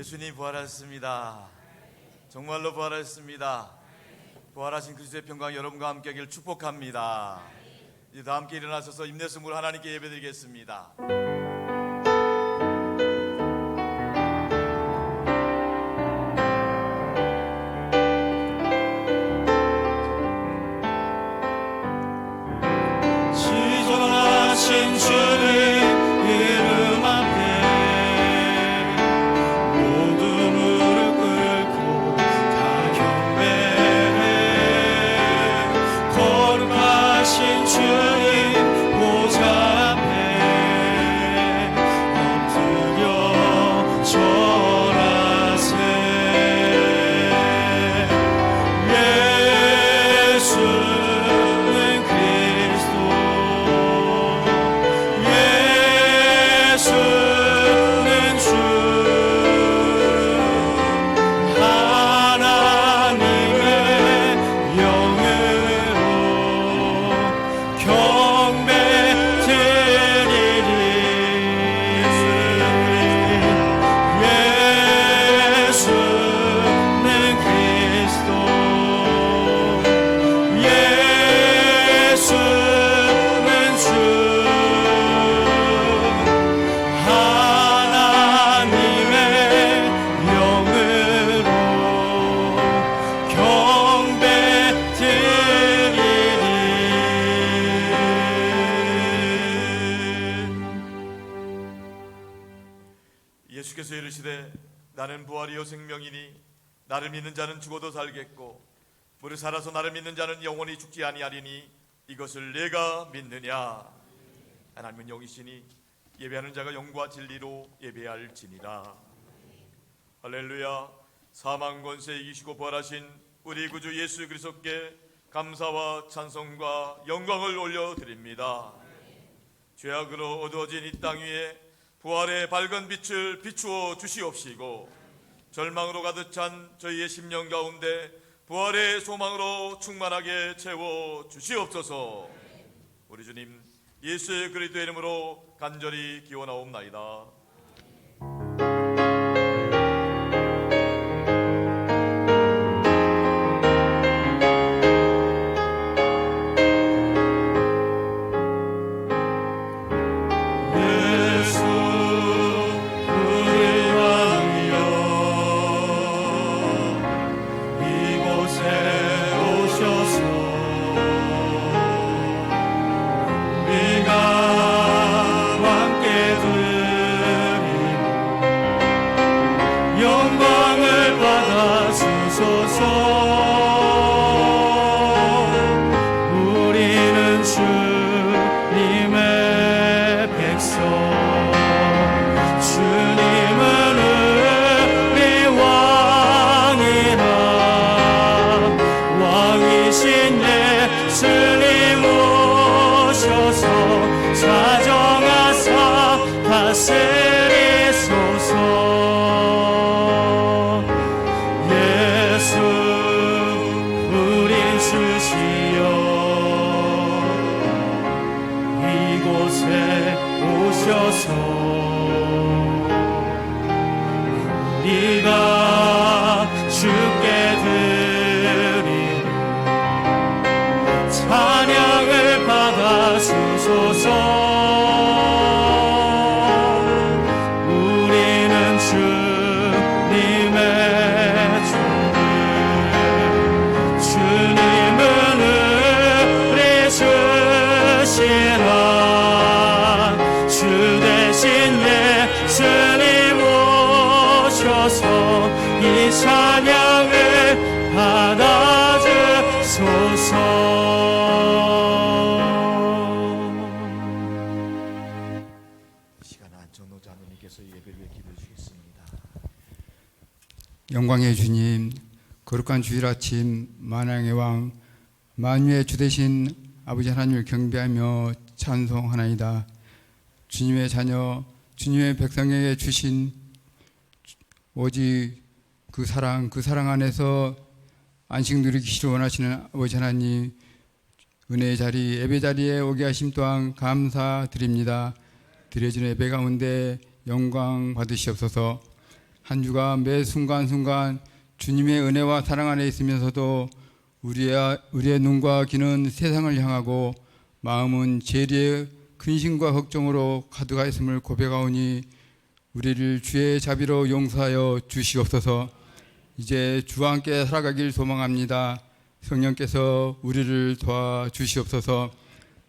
예수님 부활하셨습니다. 정말로 부활하셨습니다. 부활하신 그리스도의 평강 여러분과 함께 하길 축복합니다. 이제 다 함께 일어나셔서 인내심으로 하나님께 예배드리겠습니다. 지존하신 주님 이름 앞에 모두 무릎 꿇고 다 경배해. 거룩하신 주님 보좌 앞에 엎드려 절하세. 예수는 그리스도, 예수는 주, 하나님의 영으로 경배 드리리. 예수는 그리스도, 예수는 주, 하나님의 영으로 경배 드리리. 예수께서 이르시되 나는 부활이요 생명이니 나를 믿는 자는 죽어도 살겠고 무릇 살아서 나를 믿는 자는 영원히 죽지 아니하리니 이것을 내가 믿느냐. 하나님은 영이시니 예배하는 자가 영과 진리로 예배할지니라. 할렐루야. 사망 권세 이기시고 부활하신 우리 구주 예수 그리스도께 감사와 찬송과 영광을 올려드립니다. 죄악으로 어두워진 이 땅 위에 부활의 밝은 빛을 비추어 주시옵시고 절망으로 가득 찬 저희의 심령 가운데 부활의 소망으로 충만하게 채워 주시옵소서. 우리 주님 예수 그리스도의 이름으로 간절히 기원하옵나이다. 예수 우리 왕이여 이곳에 오셔서 우리가 함께 드리고 영광을 받아 주소서. 우리는 주님의 백성, 주님은 우리 왕이라. 왕이신 예수님 오셔서 사정하사 다스리소서. 예수 우린 주시여 이곳에 오셔서 우리가 주께 드리는 찬양을 받아 주소서. 우리는 주님의 종들, 주님은 우리 주시라. 주 대신 예수님 오셔서 이 찬양을 받아주소서. 이 시간 안정노 자매님께서 예배를 기도해 주시겠습니다. 영광의 주님, 거룩한 주일 아침 만왕의 왕 만유의 주 되신 아버지 하나님을 경배하며 찬송하나이다. 주님의 자녀, 주님의 백성에게 주신 오직 그 사랑 안에서 안식 누리기를 원하시는 아버지 하나님, 은혜의 자리, 예배 자리에 오게 하심 또한 감사드립니다. 드려진 예배 가운데 영광 받으시옵소서. 한 주가 매 순간순간 주님의 은혜와 사랑 안에 있으면서도 우리의 눈과 귀는 세상을 향하고 마음은 죄의 근심과 걱정으로 가득하였음을 고백하오니 우리를 주의 자비로 용서하여 주시옵소서. 이제 주와 함께 살아가길 소망합니다. 성령께서 우리를 도와주시옵소서.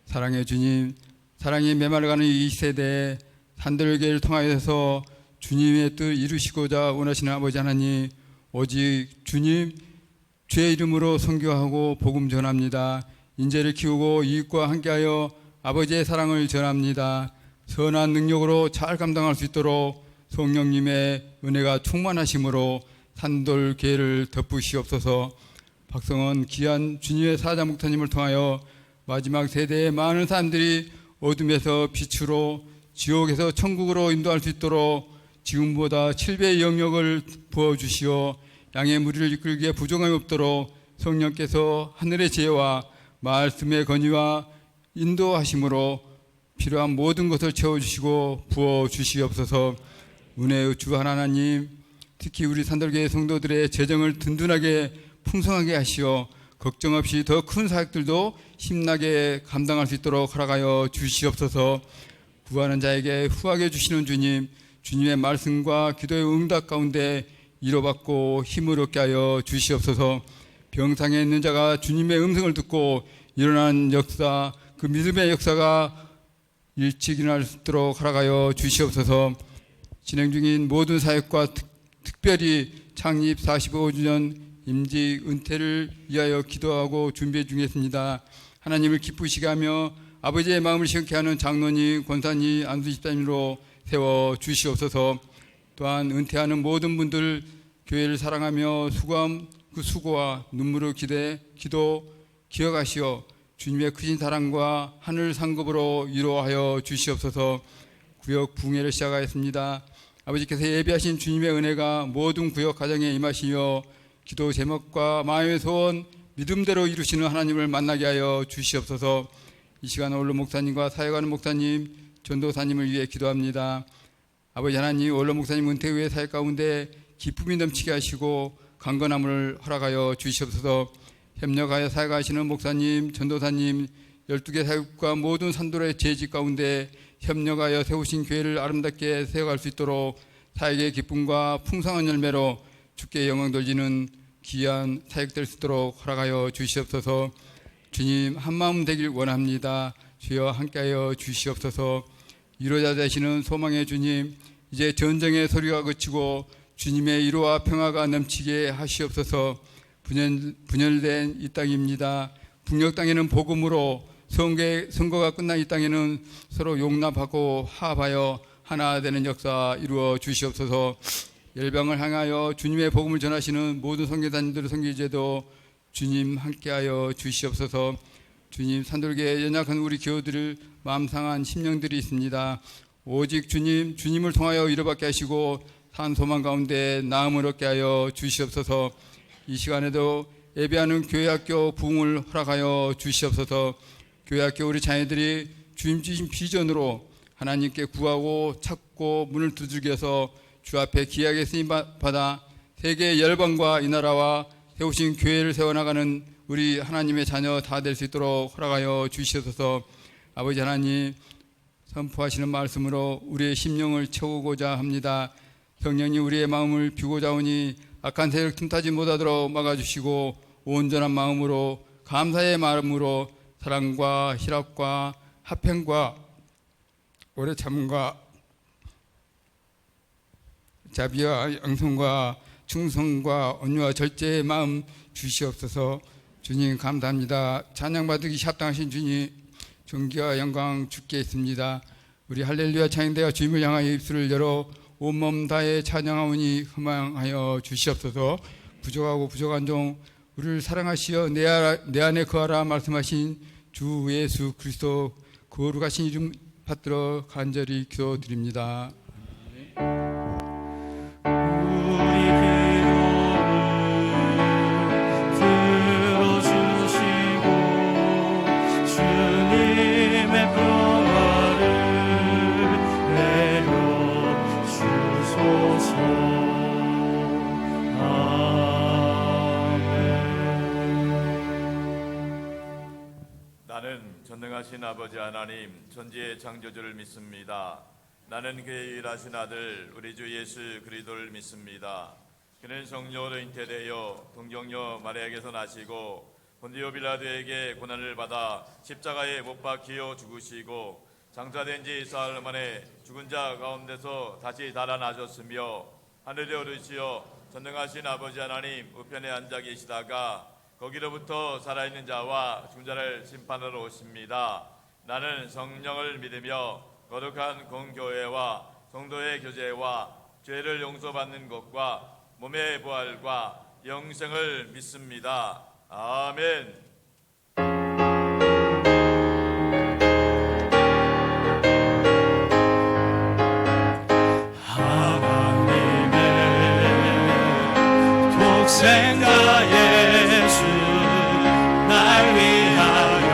사랑의 주님, 사랑이 메말라가는 이 세대에 산들교회를 통하여서 주님의 뜻 이루시고자 원하시는 아버지 하나님, 오직 주님 주의 이름으로 선교하고 복음 전합니다. 인재를 키우고 이웃과 함께하여 아버지의 사랑을 전합니다. 선한 능력으로 잘 감당할 수 있도록 성령님의 은혜가 충만하심으로 산돌교회를 덮으시옵소서. 박성원 귀한 주님의 사자 목사님을 통하여 마지막 세대의 많은 사람들이 어둠에서 빛으로 지옥에서 천국으로 인도할 수 있도록 지금보다 7배의 영역을 부어주시어 양의 무리를 이끌기에 부족함이 없도록 성령께서 하늘의 지혜와 말씀의 건의와 인도하심으로 필요한 모든 것을 채워주시고 부어주시옵소서. 은혜의 주 하나님, 특히 우리 산돌교회 성도들의 재정을 든든하게 풍성하게 하시어 걱정 없이 더 큰 사역들도 힘나게 감당할 수 있도록 허락하여 주시옵소서. 구하는 자에게 후하게 주시는 주님, 주님의 말씀과 기도의 응답 가운데 위로받고 힘을 얻게 하여 주시옵소서. 병상에 있는 자가 주님의 음성을 듣고 일어난 역사, 그 믿음의 역사가 일찍 일어날 수 있도록 허락하여 주시옵소서. 진행 중인 모든 사역과 특별히 창립 45주년 임지 은퇴를 위하여 기도하고 준비 중이었습니다. 하나님을 기쁘시게 하며 아버지의 마음을 시원케 하는 장로님, 권사님, 안수 집사님으로 세워 주시옵소서. 또한 은퇴하는 모든 분들 교회를 사랑하며 수고함 그 수고와 눈물을 기도 기억하시어 주님의 크신 사랑과 하늘 상급으로 위로하여 주시옵소서. 구역 부흥회를 시작하였습니다. 아버지께서 예비하신 주님의 은혜가 모든 구역 가정에 임하시며 기도 제목과 마음의 소원 믿음대로 이루시는 하나님을 만나게 하여 주시옵소서. 이 시간 원로 목사님과 사역하는 목사님, 전도사님을 위해 기도합니다. 아버지 하나님, 원로 목사님 은퇴 후의 사역 가운데 기쁨이 넘치게 하시고 강건함을 허락하여 주시옵소서. 협력하여 사역하시는 목사님, 전도사님, 12개 사역과 모든 산돌의 재직 가운데 협력하여 세우신 교회를 아름답게 세워갈 수 있도록 사역의 기쁨과 풍성한 열매로 주께 영광 돌리는 귀한 사역 될 수 있도록 허락하여 주시옵소서. 주님 한마음 되길 원합니다. 주여 함께하여 주시옵소서. 위로자 되시는 소망의 주님, 이제 전쟁의 소리가 그치고 주님의 위로와 평화가 넘치게 하시옵소서. 분열된 이 땅입니다. 북녘 땅에는 복음으로, 선거가 끝난 이 땅에는 서로 용납하고 화합하여 하나 되는 역사 이루어 주시옵소서. 열방을 향하여 주님의 복음을 전하시는 모든 선교사님들, 선교제도 주님 함께하여 주시옵소서. 주님, 산돌교회 연약한 우리 교우들을 마음 상한 심령들이 있습니다. 오직 주님을 통하여 위로받게 하시고 산 소망 가운데 나음을 얻게 하여 주시옵소서. 이 시간에도 예배하는 교회학교 부흥을 허락하여 주시옵소서. 교회학교 우리 자녀들이 주님 주신 비전으로 하나님께 구하고 찾고 문을 두들겨서 주 앞에 귀하게 쓰임받아 세계 열방과 이 나라와 세우신 교회를 세워나가는 우리 하나님의 자녀 다 될 수 있도록 허락하여 주시옵소서. 아버지 하나님, 선포하시는 말씀으로 우리의 심령을 채우고자 합니다. 성령님 우리의 마음을 비우고자 하오니 악한 세력 틈타지 못하도록 막아주시고 온전한 마음으로 감사의 마음으로 사랑과 희락과 화평과 오래 참음과 자비와 양성과 충성과 온유와 절제의 마음 주시옵소서. 주님 감사합니다. 찬양받으기 합당하신 주님, 존귀와 영광 주께 있습니다. 우리 할렐루야 찬양대가 주님을 향하여 입술을 열어 온몸 다해 찬양하오니 흠망하여 주시옵소서. 부족하고 부족한 종 우리를 사랑하시어 내 안에 거하라 말씀하신 주 예수 그리스도 거룩하신 이름 받들어 간절히 기도드립니다. 주소서. 전능하신 아버지 하나님, 천지의 창조주를 믿습니다. 나는 그의 유일하신 아들 우리 주 예수 그리스도를 믿습니다. 그는 성령으로 잉태되어 동정녀 마리아에게서 나시고 본디오 빌라도에게 고난을 받아 십자가에 못 박히어 죽으시고 장사된 지 사흘 만에 죽은 자 가운데서 다시 달아나셨으며 하늘에 오르시어 전능하신 아버지 하나님 우편에 앉아 계시다가 거기로부터 살아있는 자와 죽은 자를 심판하러 오십니다. 나는 성령을 믿으며 거룩한 공교회와 성도의 교제와 죄를 용서받는 것과 몸의 부활과 영생을 믿습니다. 아멘. 하나님의 독생자 예수 날 위하여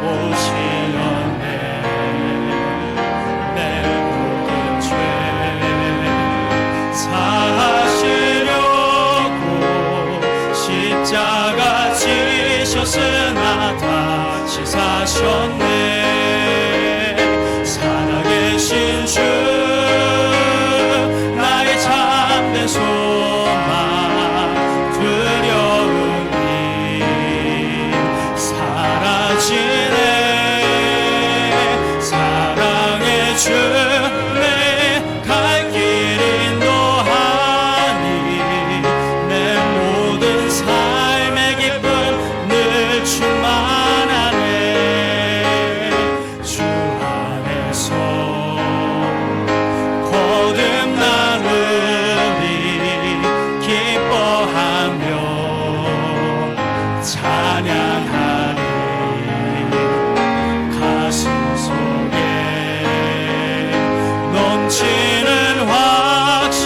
오시었네. 내 모든 죄 사하시려고 십자가 지셨으나 다시 사셨네. 살아계신 주 나의 참된 소망 두려움이 사라지네. 사랑의 주 내 갈 길 인도하니 내 모든 삶의 기쁨 늘 충만하네. 주 안에서 거듭나으리 기뻐하며 찬양하리. 가슴 속에 넘치는 확신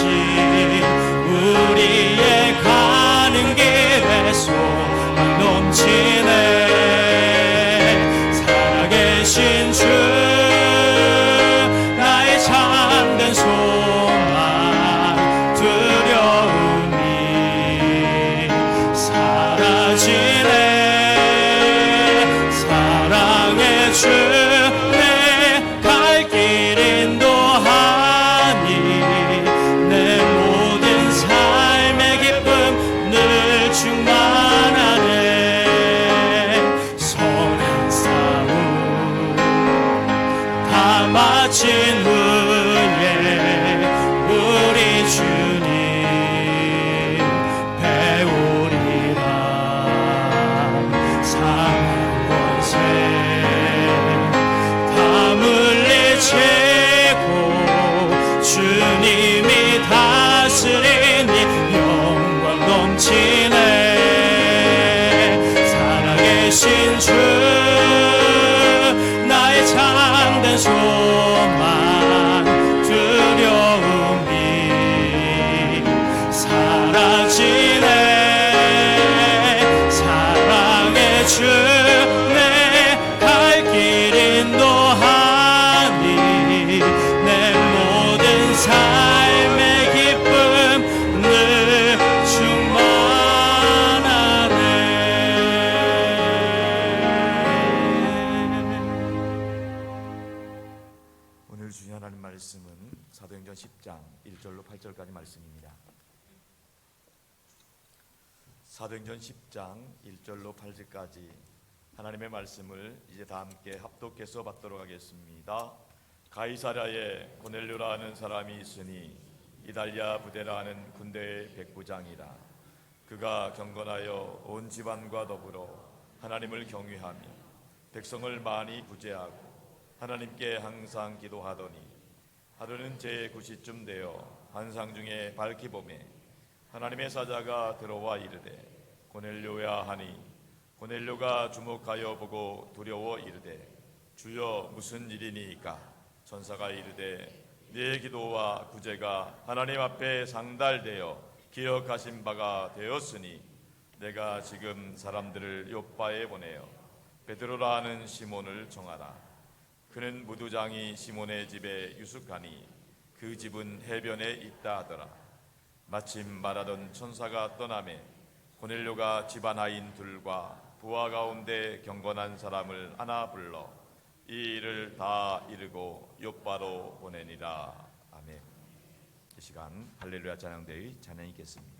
우리의 가는 길에 소망 넘치네. 살아계신 주 나의 참된 소망 두려움이 사라지네. 사랑의 주 내 갈 길 인도하니 내 모든 삶의 기쁨 늘 충만하네. 선한 싸움 다 마친 후에 우리 주님 배우리라. 사망 권세 다 물리치고 주님이 다스리니 영광 넘치네. 살아계신 주 나의 참된 소망 두려움이 사라지네. 사랑의 주 내 갈 길 인도하니 내 모든 삶의 기쁨 늘 충만하네. 오늘 주의 하나님 말씀은 사도행전 10장 1절로 8절까지 말씀입니다. 사도행전 10장 1절로 8절까지 하나님의 말씀을 이제 다 함께 합독해서 받도록 하겠습니다. 가이사랴에 고넬료라 하는 사람이 있으니 이달리아 부데라 하는 군대의 백부장이라. 그가 경건하여 온 집안과 더불어 하나님을 경외하며 백성을 많이 구제하고 하나님께 항상 기도하더니 하루는 제9시쯤 되어 환상 중에 밝히 보매 하나님의 사자가 들어와 이르되 고넬료야 하니 고넬료가 주목하여 보고 두려워 이르되 주여 무슨 일이니이까. 천사가 이르되 네 기도와 구제가 하나님 앞에 상달되어 기억하신 바가 되었으니 내가 지금 사람들을 요빠에 보내어 베드로라 하는 시몬을 정하라. 그는 무두장이 시몬의 집에 유숙하니 그 집은 해변에 있다 하더라. 마침 말하던 천사가 떠나매 고넬료가 집안 하인 둘과 부하 가운데 경건한 사람을 하나 불러 이 일을 다 이루고 욥바로 보내니라. 아멘. 이 시간 할렐루야 찬양대의 찬양이 있겠습니다.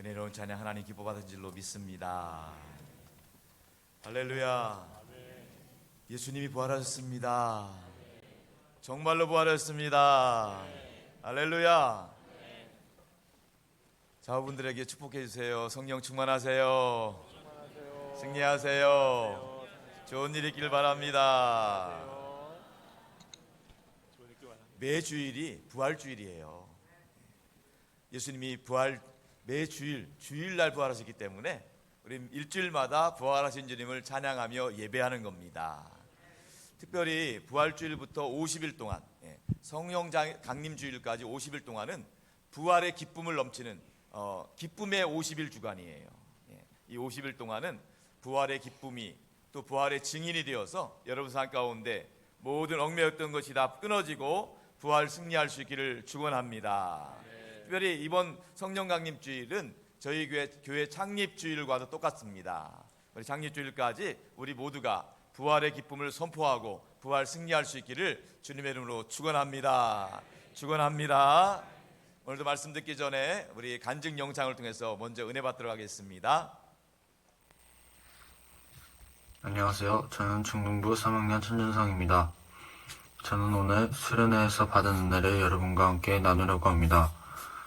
은혜로운 찬양 하나님 기뻐 받은 줄로 믿습니다. 할렐루야. 예수님이 부활하셨습니다. 정말로 부활하셨습니다. 할렐루야. 자녀분들에게 축복해 주세요. 성령 충만하세요. 승리하세요. 좋은 일 있길 바랍니다. 매주일이 부활주일이에요. 예수님이 매주일 주일날 부활하셨기 때문에 우리 일주일마다 부활하신 주님을 찬양하며 예배하는 겁니다. 특별히 부활주일부터 50일 동안, 성령 강림주일까지 50일 동안은 부활의 기쁨을 넘치는 기쁨의 50일 주간이에요. 이 50일 동안은 부활의 기쁨이 또 부활의 증인이 되어서 여러분 삶 가운데 모든 얽매였던 것이 다 끊어지고 부활 승리할 수 있기를 축원합니다. 특별히 이번 성령 강림주일은 저희 교회 창립주일과도 똑같습니다. 우리 창립주일까지 우리 모두가 부활의 기쁨을 선포하고 부활 승리할 수 있기를 주님의 이름으로 축원합니다. 축원합니다. 오늘도 말씀 듣기 전에 우리 간증 영상을 통해서 먼저 은혜 받도록 하겠습니다. 안녕하세요. 저는 중등부 3학년 천준성입니다. 저는 오늘 수련회에서 받은 은혜를 여러분과 함께 나누려고 합니다.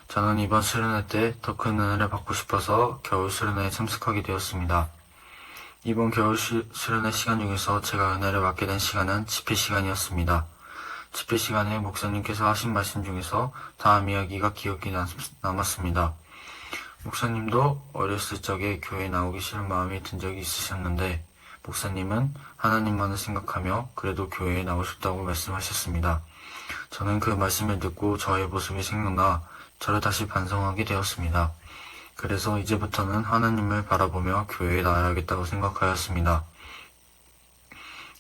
저는 이번 수련회 때 더 큰 은혜를 받고 싶어서 겨울 수련회에 참석하게 되었습니다. 이번 겨울 수련회 시간 중에서 제가 은혜를 받게 된 시간은 집회 시간이었습니다. 집회 시간에 목사님께서 하신 말씀 중에서 다음 이야기가 기억이 남았습니다. 목사님도 어렸을 적에 교회에 나오기 싫은 마음이 든 적이 있으셨는데 목사님은 하나님만을 생각하며 그래도 교회에 나오셨다고 말씀하셨습니다. 저는 그 말씀을 듣고 저의 모습이 생각나 저를 다시 반성하게 되었습니다. 그래서 이제부터는 하나님을 바라보며 교회에 나아야겠다고 생각하였습니다.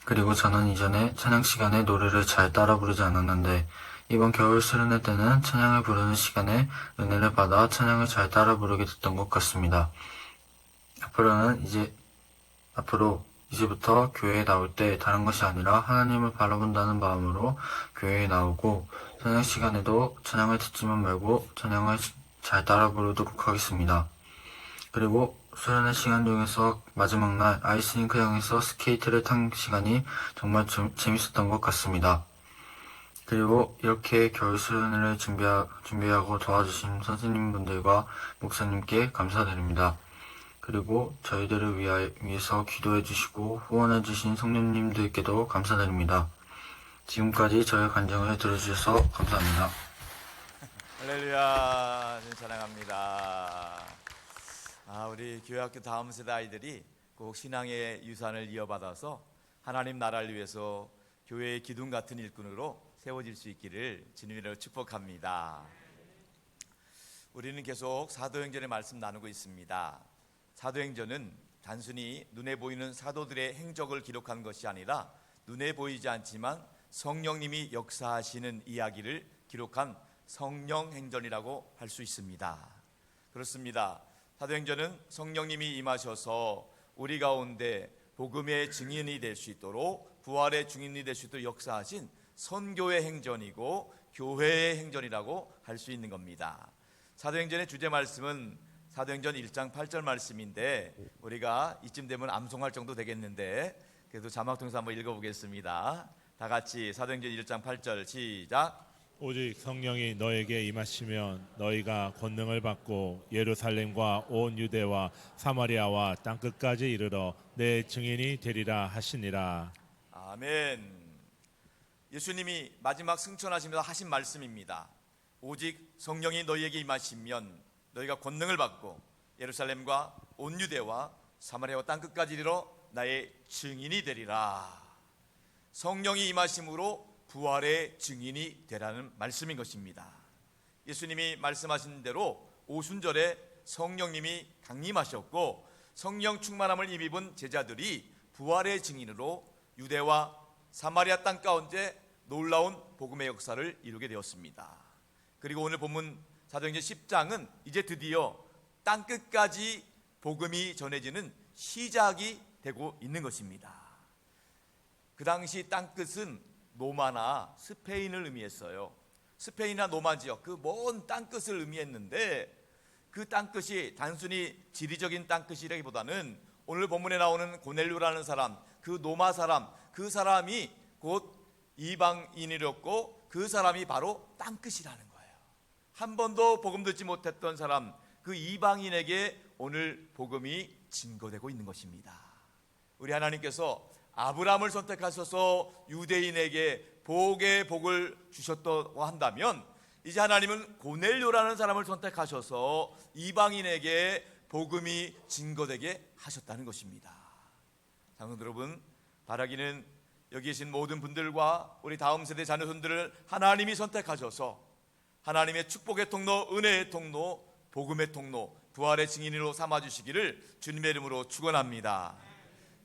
그리고 저는 이전에 찬양 시간에 노래를 잘 따라 부르지 않았는데 이번 겨울 수련회 때는 찬양을 부르는 시간에 은혜를 받아 찬양을 잘 따라 부르게 됐던 것 같습니다. 앞으로 이제부터 교회에 나올 때 다른 것이 아니라 하나님을 바라본다는 마음으로 교회에 나오고 찬양 시간에도 찬양을 듣지만 말고 찬양을 잘 따라 부르도록 하겠습니다. 그리고 수련회 시간 중에서 마지막 날 아이스링크장에서 스케이트를 탄 시간이 정말 재밌었던 것 같습니다. 그리고 이렇게 겨울 수련회를 준비하고 도와주신 선생님분들과 목사님께 감사드립니다. 그리고 저희들을 위해서 기도해 주시고 후원해 주신 성령님들께도 감사드립니다. 지금까지 저의 간증을 들어주셔서 감사합니다. 할렐루야, 찬양합니다. 우리 교회학교 다음 세대 아이들이 꼭 신앙의 유산을 이어받아서 하나님 나라를 위해서 교회의 기둥 같은 일꾼으로 세워질 수 있기를 주님으로 축복합니다. 우리는 계속 사도행전의 말씀 나누고 있습니다. 사도행전은 단순히 눈에 보이는 사도들의 행적을 기록한 것이 아니라 눈에 보이지 않지만 성령님이 역사하시는 이야기를 기록한 성령행전이라고 할 수 있습니다. 그렇습니다. 사도행전은 성령님이 임하셔서 우리 가운데 복음의 증인이 될 수 있도록 부활의 증인이 될 수 있도록 역사하신 선교의 행전이고 교회의 행전이라고 할 수 있는 겁니다. 사도행전의 주제 말씀은 사도행전 1장 8절 말씀인데 우리가 이쯤 되면 암송할 정도 되겠는데 그래도 자막 통해서 한번 읽어보겠습니다. 다 같이 사도행전 1장 8절 시작. 오직 성령이 너에게 임하시면 너희가 권능을 받고 예루살렘과 온 유대와 사마리아와 땅끝까지 이르러 내 증인이 되리라 하시니라. 아멘. 예수님이 마지막 승천하시면서 하신 말씀입니다. 오직 성령이 너희에게 임하시면 너희가 권능을 받고 예루살렘과 온 유대와 사마리아와 땅끝까지 이르러 나의 증인이 되리라. 성령이 임하심으로 부활의 증인이 되라는 말씀인 것입니다. 예수님이 말씀하신 대로 오순절에 성령님이 강림하셨고 성령 충만함을 입은 제자들이 부활의 증인으로 유대와 사마리아 땅 가운데 놀라운 복음의 역사를 이루게 되었습니다. 그리고 오늘 본문 사도행전 10장은 이제 드디어 땅끝까지 복음이 전해지는 시작이 되고 있는 것입니다. 그 당시 땅끝은 노마나 스페인을 의미했어요. 스페인이나 노마 지역 그 먼 땅끝을 의미했는데 그 땅끝이 단순히 지리적인 땅끝이라기보다는 오늘 본문에 나오는 고넬료라는 사람, 그 노마 사람, 그 사람이 곧 이방인이었고 그 사람이 바로 땅끝이라는 거예요. 한 번도 복음 듣지 못했던 사람, 그 이방인에게 오늘 복음이 증거되고 있는 것입니다. 우리 하나님께서 아브라함을 선택하셔서 유대인에게 복의 복을 주셨다고 한다면, 이제 하나님은 고넬료라는 사람을 선택하셔서 이방인에게 복음이 증거되게 하셨다는 것입니다. 장로들 여러분, 바라기는 여기 계신 모든 분들과 우리 다음 세대 자녀손들을 하나님이 선택하셔서 하나님의 축복의 통로, 은혜의 통로, 복음의 통로, 부활의 증인으로 삼아주시기를 주님의 이름으로 축원합니다.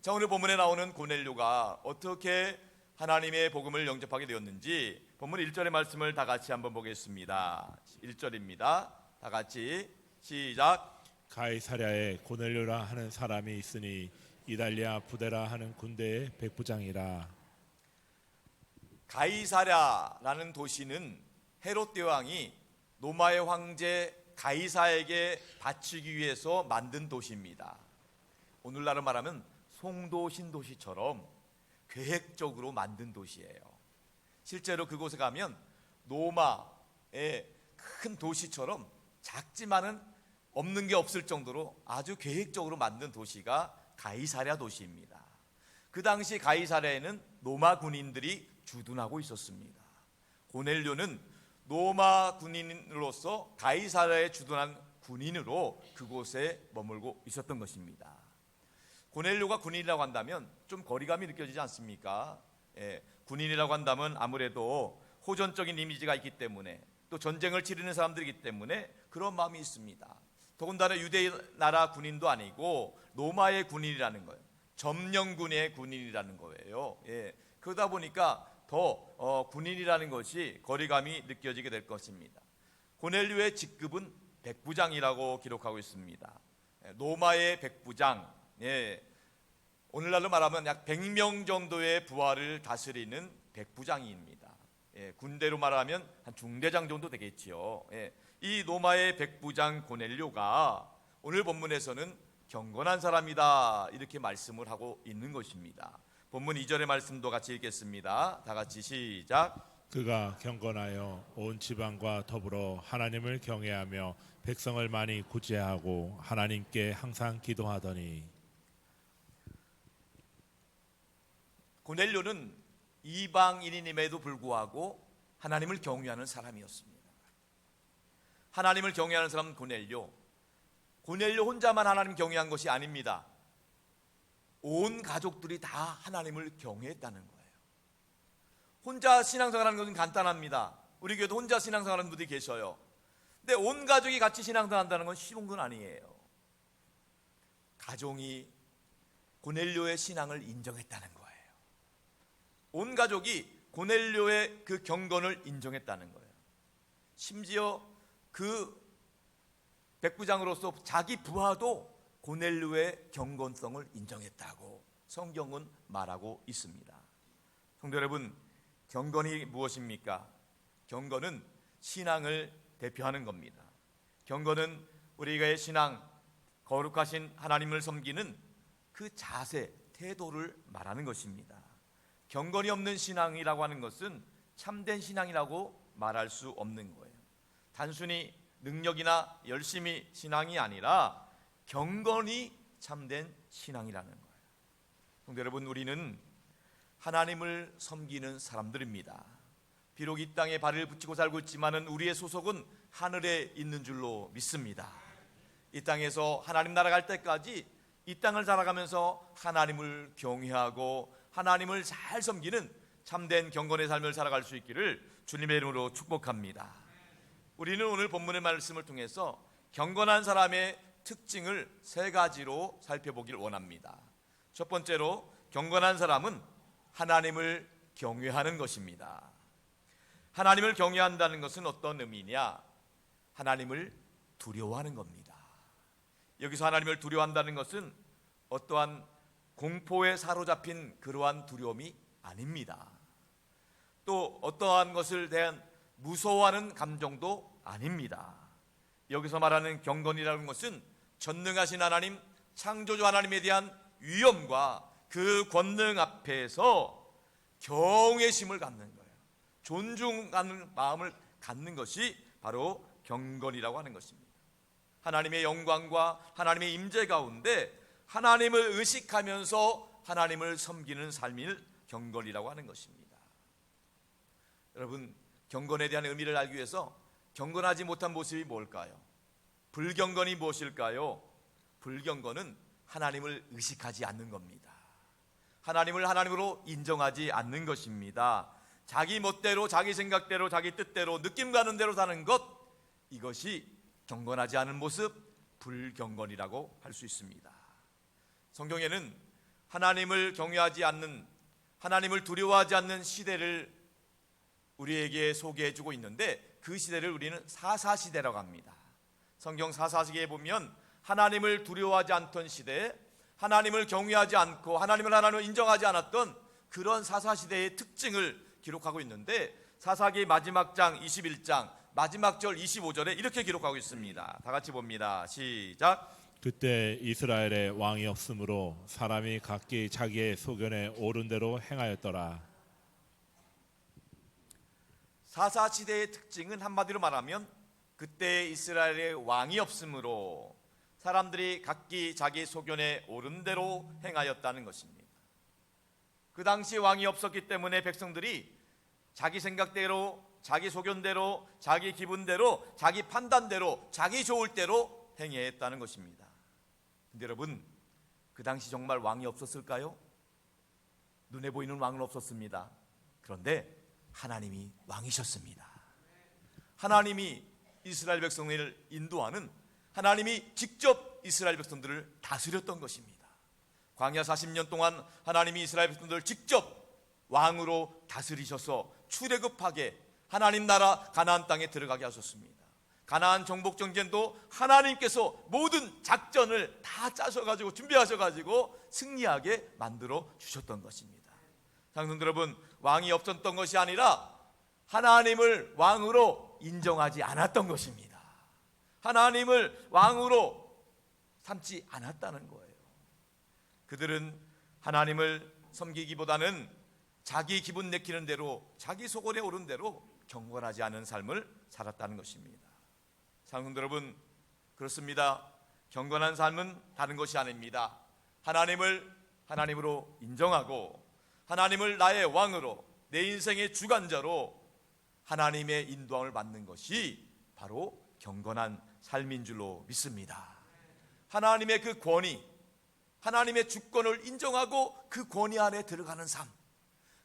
자, 오늘 본문에 나오는 고넬료가 어떻게 하나님의 복음을 영접하게 되었는지 본문 1절의 말씀을 다 같이 한번 보겠습니다. 1절입니다. 다 같이 시작. 가이사랴에 고넬료라 하는 사람이 있으니 이달리아 부데라 하는 군대의 백부장이라. 가이사랴라는 도시는 헤롯 대왕이 로마의 황제 가이사에게 바치기 위해서 만든 도시입니다. 오늘날로 말하면 송도 신도시처럼 계획적으로 만든 도시예요. 실제로 그곳에 가면 로마의 큰 도시처럼 작지만은 없는 게 없을 정도로 아주 계획적으로 만든 도시가 가이사랴 도시입니다. 그 당시 가이사랴에는 로마 군인들이 주둔하고 있었습니다. 고넬료는 로마 군인으로서 가이사랴에 주둔한 군인으로 그곳에 머물고 있었던 것입니다. 고넬료가 군인이라고 한다면 좀 거리감이 느껴지지 않습니까? 군인이라고 한다면 아무래도 호전적인 이미지가 있기 때문에, 또 전쟁을 치르는 사람들이기 때문에 그런 마음이 있습니다. 더군다나 유대 나라 군인도 아니고 로마의 군인이라는 거예요. 점령군의 군인이라는 거예요. 그러다 보니까 더 군인이라는 것이 거리감이 느껴지게 될 것입니다. 고넬료의 직급은 백부장이라고 기록하고 있습니다. 로마의 백부장, 오늘날로 말하면 약 100명 정도의 부하를 다스리는 백부장입니다. 군대로 말하면 한 중대장 정도 되겠지요. 이 로마의 백부장 고넬료가 오늘 본문에서는 경건한 사람이다, 이렇게 말씀을 하고 있는 것입니다. 본문 2절의 말씀도 같이 읽겠습니다. 다 같이 시작. 그가 경건하여 온 지방과 더불어 하나님을 경외하며 백성을 많이 구제하고 하나님께 항상 기도하더니. 고넬료는 이방인임에도 불구하고 하나님을 경외하는 사람이었습니다. 하나님을 경외하는 사람은 고넬료 혼자만 하나님 경외한 것이 아닙니다. 온 가족들이 다 하나님을 경외했다는 거예요. 혼자 신앙생활하는 것은 간단합니다. 우리 교회도 혼자 신앙생활하는 분들이 계셔요. 근데 온 가족이 같이 신앙생활한다는 건 쉬운 건 아니에요. 가족이 고넬료의 신앙을 인정했다는 거예요. 온 가족이 고넬료의 그 경건을 인정했다는 거예요. 심지어 그 백부장으로서 자기 부하도 고넬료의 경건성을 인정했다고 성경은 말하고 있습니다. 성도 여러분, 경건이 무엇입니까? 경건은 신앙을 대표하는 겁니다. 경건은 우리의 신앙, 거룩하신 하나님을 섬기는 그 자세, 태도를 말하는 것입니다. 경건이 없는 신앙이라고 하는 것은 참된 신앙이라고 말할 수 없는 거예요. 단순히 능력이나 열심히 신앙이 아니라 경건이 참된 신앙이라는 거예요. 성도 여러분, 우리는 하나님을 섬기는 사람들입니다. 비록 이 땅에 발을 붙이고 살고 있지만은 우리의 소속은 하늘에 있는 줄로 믿습니다. 이 땅에서 하나님 나라 갈 때까지 이 땅을 살아가면서 하나님을 경외하고 하나님을 잘 섬기는 참된 경건의 삶을 살아갈 수 있기를 주님의 이름으로 축복합니다. 우리는 오늘 본문의 말씀을 통해서 경건한 사람의 특징을 3가지로 살펴보길 원합니다. 첫 번째로, 경건한 사람은 하나님을 경외하는 것입니다. 하나님을 경외한다는 것은 어떤 의미냐? 하나님을 두려워하는 겁니다. 여기서 하나님을 두려워한다는 것은 어떠한 공포에 사로잡힌 그러한 두려움이 아닙니다. 또 어떠한 것을 대한 무서워하는 감정도 아닙니다. 여기서 말하는 경건이라는 것은 전능하신 하나님, 창조주 하나님에 대한 위엄과 그 권능 앞에서 경외심을 갖는 거예요. 존중하는 마음을 갖는 것이 바로 경건이라고 하는 것입니다. 하나님의 영광과 하나님의 임재 가운데 하나님을 의식하면서 하나님을 섬기는 삶을 경건이라고 하는 것입니다. 여러분, 경건에 대한 의미를 알기 위해서 경건하지 못한 모습이 뭘까요? 불경건이 무엇일까요? 불경건은 하나님을 의식하지 않는 겁니다. 하나님을 하나님으로 인정하지 않는 것입니다. 자기 멋대로, 자기 생각대로, 자기 뜻대로, 느낌 가는 대로 사는 것, 이것이 경건하지 않은 모습, 불경건이라고 할 수 있습니다. 성경에는 하나님을 경외하지 않는, 하나님을 두려워하지 않는 시대를 우리에게 소개해 주고 있는데, 그 시대를 우리는 사사시대라고 합니다. 성경 사사시대에 보면 하나님을 두려워하지 않던 시대, 하나님을 경외하지 않고 하나님을 하나님으로 인정하지 않았던 그런 사사시대의 특징을 기록하고 있는데, 사사기 마지막 장 21장 마지막 절 25절에 이렇게 기록하고 있습니다. 다 같이 봅니다. 시작. 그때 이스라엘에 왕이 없으므로 사람이 각기 자기의 소견에 옳은 대로 행하였더라. 사사시대의 특징은 한마디로 말하면 그때 이스라엘에 왕이 없으므로 사람들이 각기 자기 소견에 옳은 대로 행하였다는 것입니다. 그 당시 왕이 없었기 때문에 백성들이 자기 생각대로, 자기 소견대로, 자기 기분대로, 자기 판단대로, 자기 좋을 대로 행했다는 것입니다. 근데 여러분, 그 당시 정말 왕이 없었을까요? 눈에 보이는 왕은 없었습니다. 그런데 하나님이 왕이셨습니다. 하나님이 이스라엘 백성을 인도하는, 하나님이 직접 이스라엘 백성들을 다스렸던 것입니다. 광야 40년 동안 하나님이 이스라엘 백성들을 직접 왕으로 다스리셔서 출애굽하게 하나님 나라 가나안 땅에 들어가게 하셨습니다. 가나안 정복 전쟁도 하나님께서 모든 작전을 다 짜셔가지고 준비하셔가지고 승리하게 만들어 주셨던 것입니다. 장성들 여러분, 왕이 없었던 것이 아니라 하나님을 왕으로 인정하지 않았던 것입니다. 하나님을 왕으로 삼지 않았다는 거예요. 그들은 하나님을 섬기기보다는 자기 기분 내키는 대로, 자기 소견에 오른 대로 경건하지 않은 삶을 살았다는 것입니다. 장성들 여러분, 그렇습니다. 경건한 삶은 다른 것이 아닙니다. 하나님을 하나님으로 인정하고 하나님을 나의 왕으로, 내 인생의 주관자로 하나님의 인도함을 받는 것이 바로 경건한 삶인 줄로 믿습니다. 하나님의 그 권위, 하나님의 주권을 인정하고 그 권위 안에 들어가는 삶,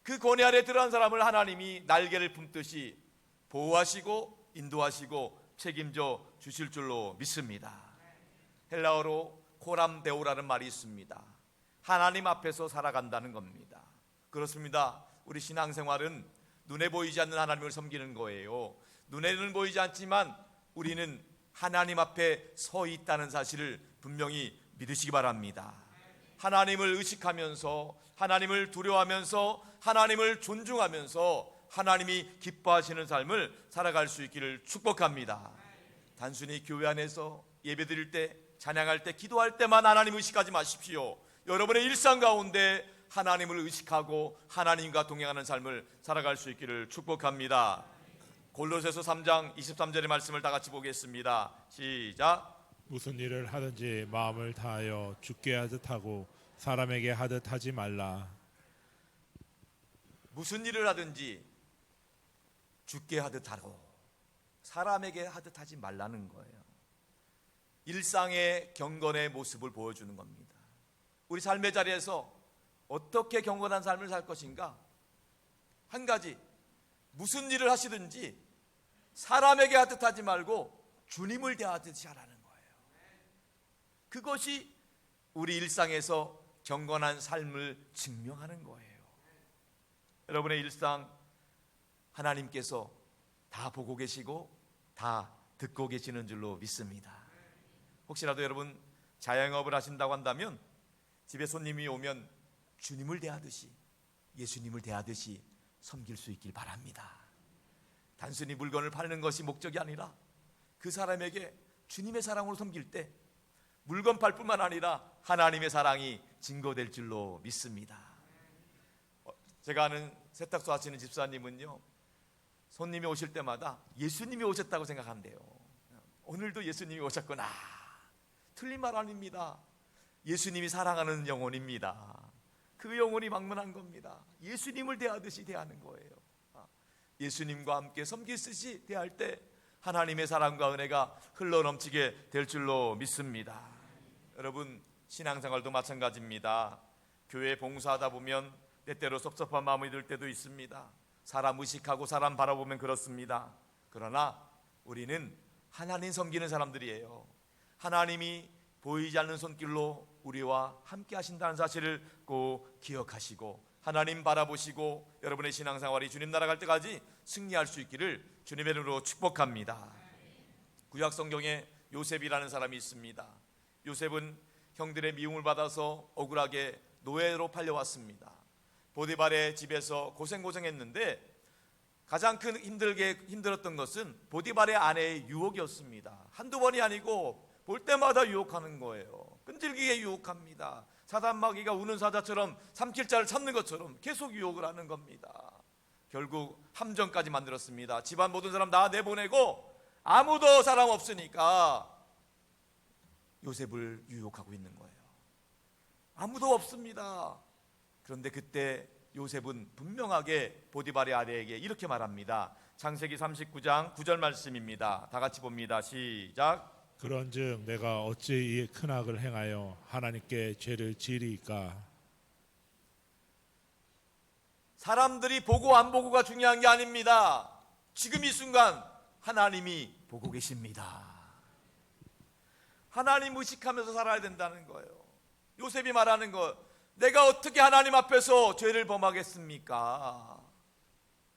그 권위 안에 들어간 사람을 하나님이 날개를 품듯이 보호하시고 인도하시고 책임져 주실 줄로 믿습니다. 헬라어로 코람데오라는 말이 있습니다. 하나님 앞에서 살아간다는 겁니다. 그렇습니다. 우리 신앙생활은 눈에 보이지 않는 하나님을 섬기는 거예요. 눈에는 보이지 않지만 우리는 하나님 앞에 서 있다는 사실을 분명히 믿으시기 바랍니다. 하나님을 의식하면서, 하나님을 두려워하면서, 하나님을 존중하면서 하나님이 기뻐하시는 삶을 살아갈 수 있기를 축복합니다. 단순히 교회 안에서 예배드릴 때, 찬양할 때, 기도할 때만 하나님 의식하지 마십시오. 여러분의 일상 가운데 하나님을 의식하고 하나님과 동행하는 삶을 살아갈 수 있기를 축복합니다. 골로새서 3장 23절의 말씀을 다 같이 보겠습니다. 시작. 무슨 일을 하든지 마음을 다하여 주께 하듯 하고 사람에게 하듯 하지 말라. 무슨 일을 하든지 주께 하듯 하고 사람에게 하듯 하지 말라는 거예요. 일상의 경건의 모습을 보여주는 겁니다. 우리 삶의 자리에서 어떻게 경건한 삶을 살 것인가? 한 가지, 무슨 일을 하시든지 사람에게 하듯 하지 말고 주님을 대하듯이 하라는 거예요. 그것이 우리 일상에서 경건한 삶을 증명하는 거예요. 여러분의 일상 하나님께서 다 보고 계시고 다 듣고 계시는 줄로 믿습니다. 혹시라도 여러분 자영업을 하신다고 한다면 집에 손님이 오면 주님을 대하듯이, 예수님을 대하듯이 섬길 수 있길 바랍니다. 단순히 물건을 파는 것이 목적이 아니라 그 사람에게 주님의 사랑으로 섬길 때 물건 팔 뿐만 아니라 하나님의 사랑이 증거될 줄로 믿습니다. 제가 아는 세탁소 하시는 집사님은요, 손님이 오실 때마다 예수님이 오셨다고 생각한대요. 오늘도 예수님이 오셨구나. 틀린 말 아닙니다. 예수님이 사랑하는 영혼입니다. 그 영혼이 방문한 겁니다. 예수님을 대하듯이 대하는 거예요. 예수님과 함께 섬기듯이 대할 때 하나님의 사랑과 은혜가 흘러넘치게 될 줄로 믿습니다. 여러분, 신앙생활도 마찬가지입니다. 교회 봉사하다 보면 때때로 섭섭한 마음이 들 때도 있습니다. 사람 의식하고 사람 바라보면 그렇습니다. 그러나 우리는 하나님 섬기는 사람들이에요. 하나님이 보이지 않는 손길로 우리와 함께 하신다는 사실을 꼭 기억하시고 하나님 바라보시고 여러분의 신앙생활이 주님 나라 갈 때까지 승리할 수 있기를 주님의 이름으로 축복합니다. 구약 성경에 요셉이라는 사람이 있습니다. 요셉은 형들의 미움을 받아서 억울하게 노예로 팔려왔습니다. 보디발의 집에서 고생했는데 가장 큰 힘들었던 것은 보디발의 아내의 유혹이었습니다. 한두 번이 아니고 볼 때마다 유혹하는 거예요. 끈질기게 유혹합니다. 사단마귀가 우는 사자처럼 삼킬 자를 찾는 것처럼 계속 유혹을 하는 겁니다. 결국 함정까지 만들었습니다. 집안 모든 사람 다 내보내고 아무도 사람 없으니까 요셉을 유혹하고 있는 거예요. 아무도 없습니다. 그런데 그때 요셉은 분명하게 보디발의 아내에게 이렇게 말합니다. 창세기 39장 9절 말씀입니다. 다 같이 봅니다. 시작. 그런즉 내가 어찌 이 큰 악을 행하여 하나님께 죄를 지으리이까. 사람들이 보고 안 보고가 중요한 게 아닙니다. 지금 이 순간 하나님이 보고 계십니다. 하나님 의식하면서 살아야 된다는 거예요. 요셉이 말하는 거, 내가 어떻게 하나님 앞에서 죄를 범하겠습니까?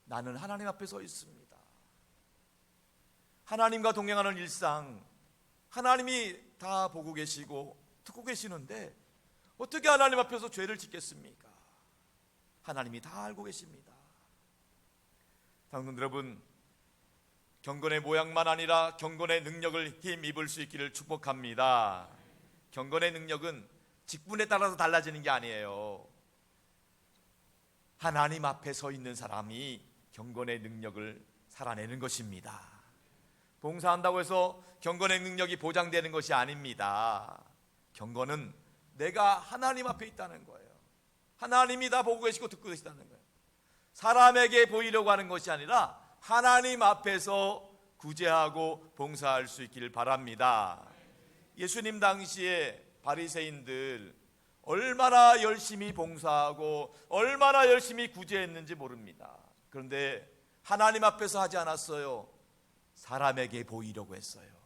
나는 하나님 앞에 서 있습니다. 하나님과 동행하는 일상, 하나님이 다 보고 계시고 듣고 계시는데 어떻게 하나님 앞에서 죄를 짓겠습니까? 하나님이 다 알고 계십니다. 성도 여러분, 경건의 모양만 아니라 경건의 능력을 힘입을 수 있기를 축복합니다. 경건의 능력은 직분에 따라서 달라지는 게 아니에요. 하나님 앞에 서 있는 사람이 경건의 능력을 살아내는 것입니다. 봉사한다고 해서 경건의 능력이 보장되는 것이 아닙니다. 경건은 내가 하나님 앞에 있다는 거예요. 하나님이 다 보고 계시고 듣고 계시다는 거예요. 사람에게 보이려고 하는 것이 아니라 하나님 앞에서 구제하고 봉사할 수 있기를 바랍니다. 예수님 당시에 바리새인들 얼마나 열심히 봉사하고 얼마나 열심히 구제했는지 모릅니다. 그런데 하나님 앞에서 하지 않았어요. 사람에게 보이려고 했어요.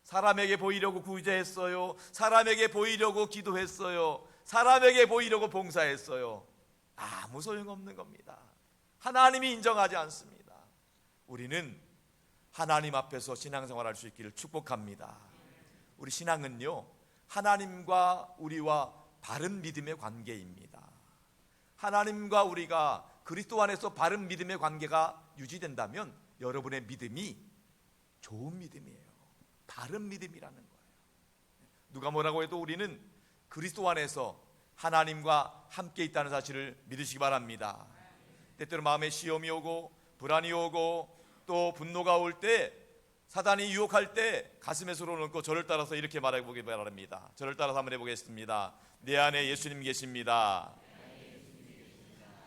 사람에게 보이려고 구제했어요. 사람에게 보이려고 기도했어요. 사람에게 보이려고 봉사했어요. 아무 소용없는 겁니다. 하나님이 인정하지 않습니다. 우리는 하나님 앞에서 신앙생활할 수 있기를 축복합니다. 우리 신앙은요, 하나님과 우리와 바른 믿음의 관계입니다. 하나님과 우리가 그리스도 안에서 바른 믿음의 관계가 유지된다면 여러분의 믿음이 좋은 믿음이에요. 바른 믿음이라는 거예요. 누가 뭐라고 해도 우리는 그리스도 안에서 하나님과 함께 있다는 사실을 믿으시기 바랍니다. 때때로 마음에 시험이 오고 불안이 오고 또 분노가 올 때, 사단이 유혹할 때 가슴에 손을 얹고 저를 따라서 이렇게 말해보기 바랍니다. 저를 따라서 한번 해보겠습니다. 내 안에 예수님 계십니다.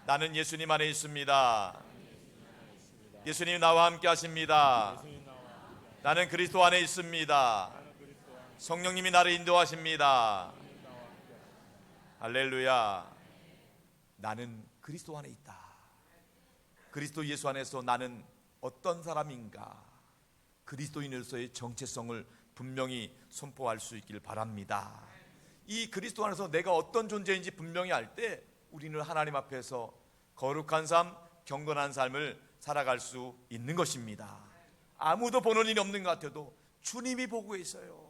나는 예수님 안에 있습니다. 예수님 나와 함께 하십니다. 나는 그리스도 안에 있습니다. 성령님이 나를 인도하십니다. 할렐루야. 나는 그리스도 안에 있다. 그리스도 예수 안에서 나는 어떤 사람인가, 그리스도인으로서의 정체성을 분명히 선포할 수 있기를 바랍니다. 이 그리스도 안에서 내가 어떤 존재인지 분명히 알 때 우리는 하나님 앞에서 거룩한 삶, 경건한 삶을 살아갈 수 있는 것입니다. 아무도 보는 일이 없는 것 같아도 주님이 보고 있어요.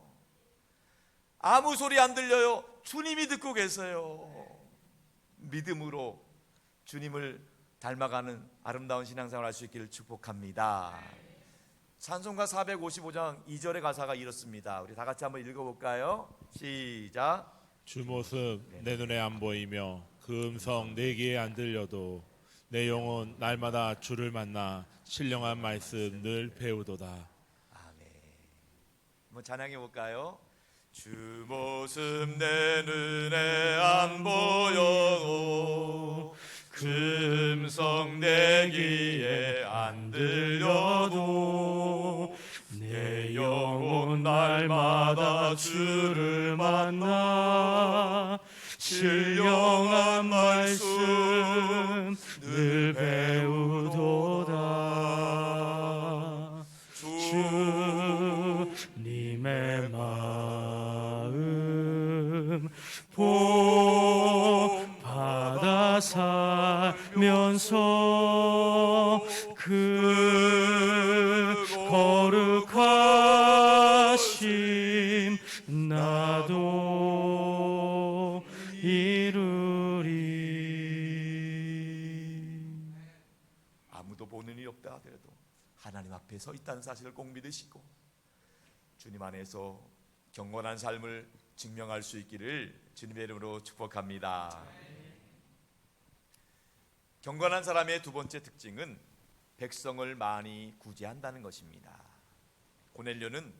아무 소리 안 들려요. 주님이 듣고 계세요. 믿음으로 주님을 닮아가는 아름다운 신앙생활을 할 수 있기를 축복합니다. 찬송가 455장 2절의 가사가 이렇습니다. 우리 다 같이 한번 읽어볼까요? 시작. 주 모습 내 눈에 안 보이며 그 음성 내 귀에 안 들려도 내 영혼 날마다 주를 만나 신령한 말씀 늘 배우도다. 아멘. 한번 찬양해 볼까요? 주 모습 내 눈에 안 보여도 음성 내 귀에 안 들려도 내 영혼 날마다 주를 만나 신령한 말씀 늘 배우도다. 주님의 마음 본받아 살면서 그 거룩하심 나도 이루리. 아무도 보는 일 없다 하더라도 하나님 앞에 서 있다는 사실을 꼭 믿으시고 주님 안에서 경건한 삶을 증명할 수 있기를 주님의 이름으로 축복합니다. 경건한 사람의 두 번째 특징은 백성을 많이 구제한다는 것입니다. 고넬료는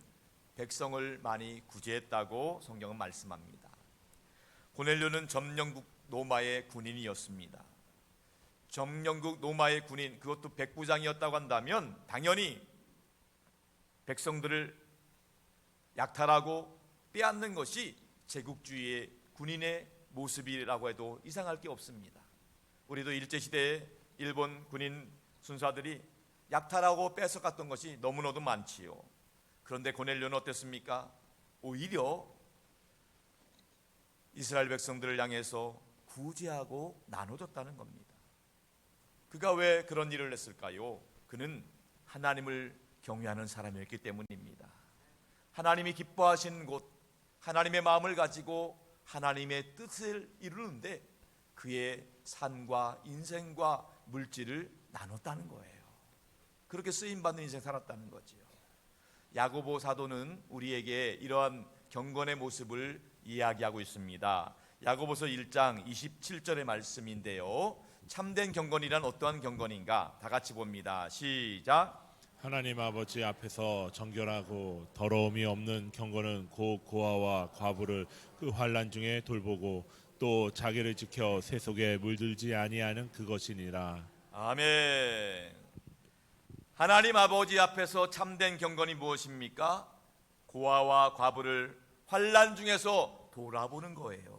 백성을 많이 구제했다고 성경은 말씀합니다. 고넬료는 점령국 로마의 군인이었습니다. 점령국 로마의 군인, 그것도 백부장이었다고 한다면 당연히 백성들을 약탈하고 빼앗는 것이 제국주의의 군인의 모습이라고 해도 이상할 게 없습니다. 우리도 일제시대에 일본 군인 순사들이 약탈하고 뺏어갔던 것이 너무나도 많지요. 그런데 고넬료는 어땠습니까? 오히려 이스라엘 백성들을 향해서 구제하고 나눠줬다는 겁니다. 그가 왜 그런 일을 했을까요? 그는 하나님을 경외하는 사람이었기 때문입니다. 하나님이 기뻐하신 곳, 하나님의 마음을 가지고 하나님의 뜻을 이루는데 그의 삶과 인생과 물질을 나눴다는 거예요. 그렇게 쓰임받는 인생 살았다는 거지요. 야고보 사도는 우리에게 이러한 경건의 모습을 이야기하고 있습니다. 야고보서 1장 27절의 말씀인데요, 참된 경건이란 어떠한 경건인가? 다 같이 봅니다. 시작. 하나님 아버지 앞에서 정결하고 더러움이 없는 경건은 곧 고아와 과부를 그 환난 중에 돌보고 또 자기를 지켜 새 속에 물들지 아니하는 그것이니라. 아멘. 하나님 아버지 앞에서 참된 경건이 무엇입니까? 고아와 과부를 환난 중에서 돌아보는 거예요.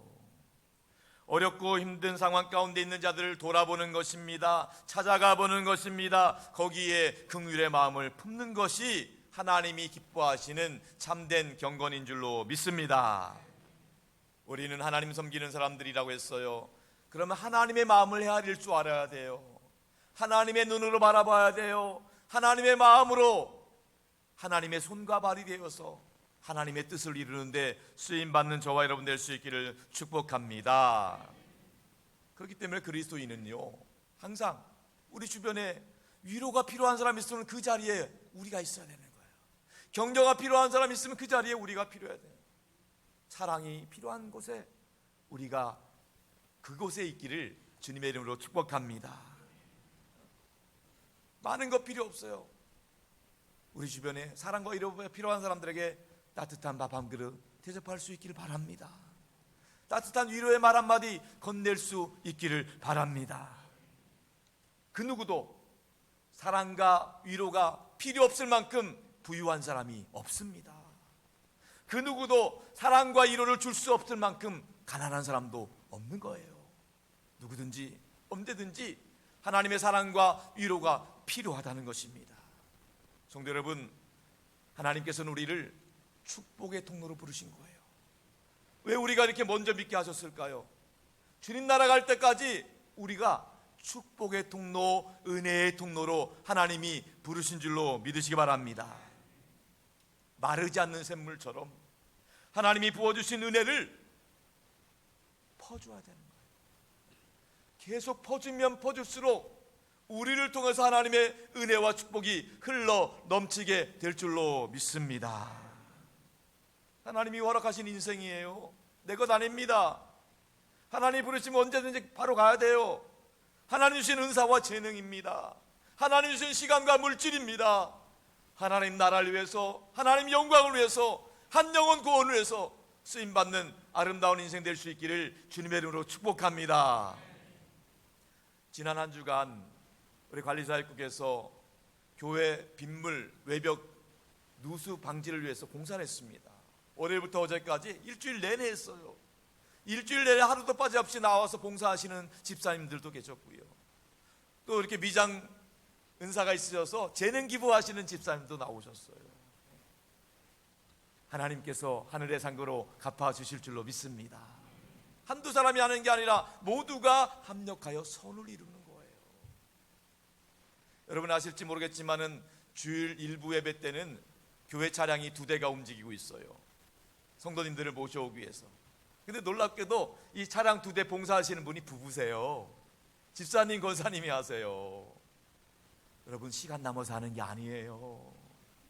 어렵고 힘든 상황 가운데 있는 자들을 돌아보는 것입니다. 찾아가 보는 것입니다. 거기에 긍휼의 마음을 품는 것이 하나님이 기뻐하시는 참된 경건인 줄로 믿습니다. 우리는 하나님 섬기는 사람들이라고 했어요. 그러면 하나님의 마음을 헤아릴 줄 알아야 돼요. 하나님의 눈으로 바라봐야 돼요. 하나님의 마음으로 하나님의 손과 발이 되어서 하나님의 뜻을 이루는데 쓰임받는 저와 여러분 될 수 있기를 축복합니다. 그렇기 때문에 그리스도인은요, 항상 우리 주변에 위로가 필요한 사람이 있으면 그 자리에 우리가 있어야 되는 거예요. 격려가 필요한 사람이 있으면 그 자리에 우리가 필요해야 돼요. 사랑이 필요한 곳에 우리가 그곳에 있기를 주님의 이름으로 축복합니다. 많은 것 필요 없어요. 우리 주변에 사랑과 위로가 필요한 사람들에게 따뜻한 밥 한 그릇 대접할 수 있기를 바랍니다. 따뜻한 위로의 말 한마디 건넬 수 있기를 바랍니다. 그 누구도 사랑과 위로가 필요 없을 만큼 부유한 사람이 없습니다. 그 누구도 사랑과 위로를 줄 수 없을 만큼 가난한 사람도 없는 거예요. 누구든지 언제든지 하나님의 사랑과 위로가 필요하다는 것입니다. 성도 여러분, 하나님께서는 우리를 축복의 통로로 부르신 거예요. 왜 우리가 이렇게 먼저 믿게 하셨을까요? 주님 나라 갈 때까지 우리가 축복의 통로, 은혜의 통로로 하나님이 부르신 줄로 믿으시기 바랍니다. 마르지 않는 샘물처럼 하나님이 부어주신 은혜를 퍼줘야 되는 거예요. 계속 퍼주면 퍼줄수록 우리를 통해서 하나님의 은혜와 축복이 흘러 넘치게 될 줄로 믿습니다. 하나님이 허락하신 인생이에요. 내 것 아닙니다. 하나님 부르시면 언제든지 바로 가야 돼요. 하나님 주신 은사와 재능입니다. 하나님 주신 시간과 물질입니다. 하나님 나라를 위해서, 하나님 영광을 위해서, 한 영혼 구원을 위해서 쓰임받는 아름다운 인생 될 수 있기를 주님의 이름으로 축복합니다. 지난 한 주간 우리 관리사역국에서 교회 빗물 외벽 누수 방지를 위해서 공사를 했습니다. 월요일부터 어제까지 일주일 내내 했어요. 일주일 내내 하루도 빠짐없이 나와서 봉사하시는 집사님들도 계셨고요. 또 이렇게 미장 은사가 있으셔서 재능 기부하시는 집사님도 나오셨어요. 하나님께서 하늘의 상고로 갚아주실 줄로 믿습니다. 한두 사람이 하는 게 아니라 모두가 합력하여 선을 이루는 거예요. 여러분 아실지 모르겠지만은 주일 일부 예배 때는 교회 차량이 2대가 움직이고 있어요. 성도님들을 모셔오기 위해서. 근데 놀랍게도 이 차량 2대 봉사하시는 분이 부부세요. 집사님, 권사님이 하세요. 여러분 시간 남아서 하는 게 아니에요.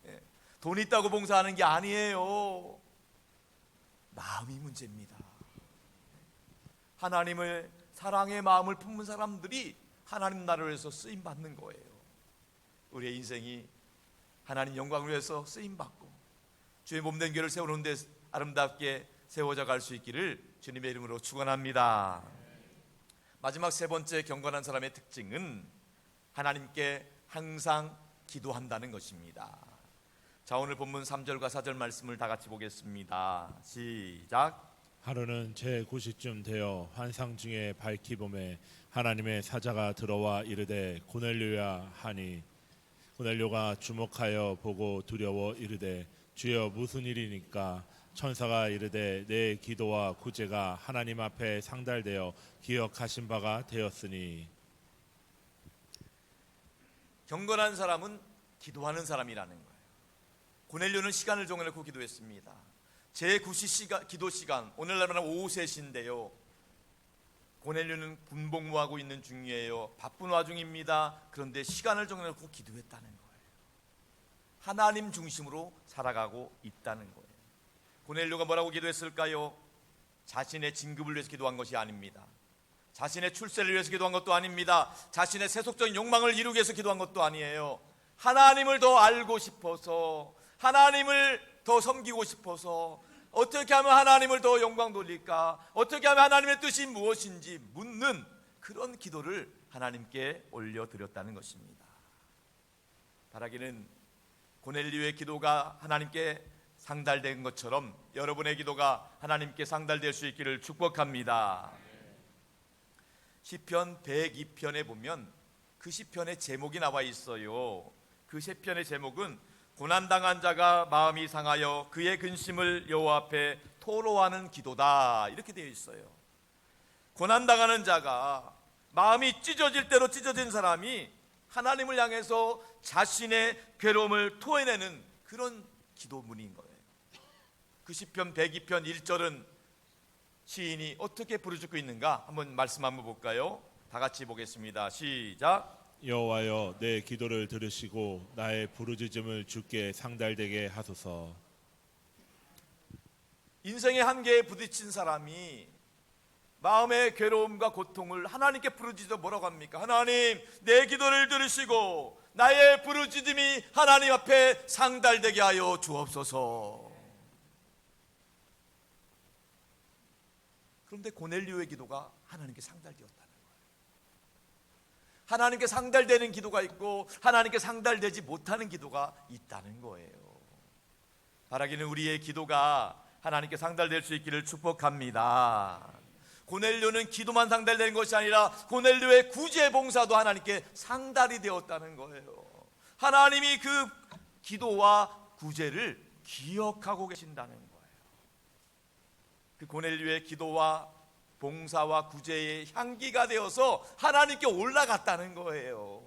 예. 돈 있다고 봉사하는 게 아니에요. 마음이 문제입니다. 하나님을 사랑의 마음을 품는 사람들이 하나님 나라를 위해서 쓰임 받는 거예요. 우리의 인생이 하나님 영광을 위해서 쓰임 받고 주의 몸된 교회를 세우는 데 아름답게 세워져 갈 수 있기를 주님의 이름으로 축원합니다. 마지막 세 번째 경건한 사람의 특징은 하나님께 항상 기도한다는 것입니다. 자, 오늘 본문 3절과 4절 말씀을 다 같이 보겠습니다. 시작. 하루는 제9시쯤 되어 환상 중에 밝히 봄에 하나님의 사자가 들어와 이르되 고넬료야 하니 고넬료가 주목하여 보고 두려워 이르되 주여 무슨 일이니까 천사가 이르되 내 기도와 구제가 하나님 앞에 상달되어 기억하신 바가 되었으니. 경건한 사람은 기도하는 사람이라는 거예요. 고넬료는 시간을 정해놓고 기도했습니다. 제9시 기도 시간, 오늘날 말하면 오후 3시인데요. 고넬료는 군복무하고 있는 중이에요. 바쁜 와중입니다. 그런데 시간을 정해놓고 기도했다는 거예요. 하나님 중심으로 살아가고 있다는 거예요. 고넬료가 뭐라고 기도했을까요? 자신의 진급을 위해서 기도한 것이 아닙니다. 자신의 출세를 위해서 기도한 것도 아닙니다. 자신의 세속적인 욕망을 이루기 위해서 기도한 것도 아니에요. 하나님을 더 알고 싶어서, 하나님을 더 섬기고 싶어서, 어떻게 하면 하나님을 더 영광 돌릴까, 어떻게 하면 하나님의 뜻이 무엇인지 묻는 그런 기도를 하나님께 올려드렸다는 것입니다. 바라기는 고넬료의 기도가 하나님께 상달된 것처럼 여러분의 기도가 하나님께 상달될 수 있기를 축복합니다. 시편 102편에 보면 그 시편의 제목이 나와 있어요. 그 시편의 제목은 고난당한 자가 마음이 상하여 그의 근심을 여호와 앞에 토로하는 기도다, 이렇게 되어 있어요. 고난당하는 자가, 마음이 찢어질 대로 찢어진 사람이 하나님을 향해서 자신의 괴로움을 토해내는 그런 기도문인 거예요. 그 시편 102편 1절은 시인이 어떻게 부르짖고 있는가 한번 말씀 한번 볼까요? 다 같이 보겠습니다. 시작. 여호와여 내 기도를 들으시고 나의 부르짖음을 주께 상달되게 하소서. 인생의 한계에 부딪힌 사람이 마음의 괴로움과 고통을 하나님께 부르짖어 뭐라고 합니까? 하나님, 내 기도를 들으시고 나의 부르짖음이 하나님 앞에 상달되게 하여 주옵소서. 그런데 고넬료의 기도가 하나님께 상달되었다는 거예요. 하나님께 상달되는 기도가 있고 하나님께 상달되지 못하는 기도가 있다는 거예요. 바라기는 우리의 기도가 하나님께 상달될 수 있기를 축복합니다. 고넬료는 기도만 상달되는 것이 아니라 고넬료의 구제 봉사도 하나님께 상달이 되었다는 거예요. 하나님이 그 기도와 구제를 기억하고 계신다는 거예요. 그 고넬료의 기도와 봉사와 구제의 향기가 되어서 하나님께 올라갔다는 거예요.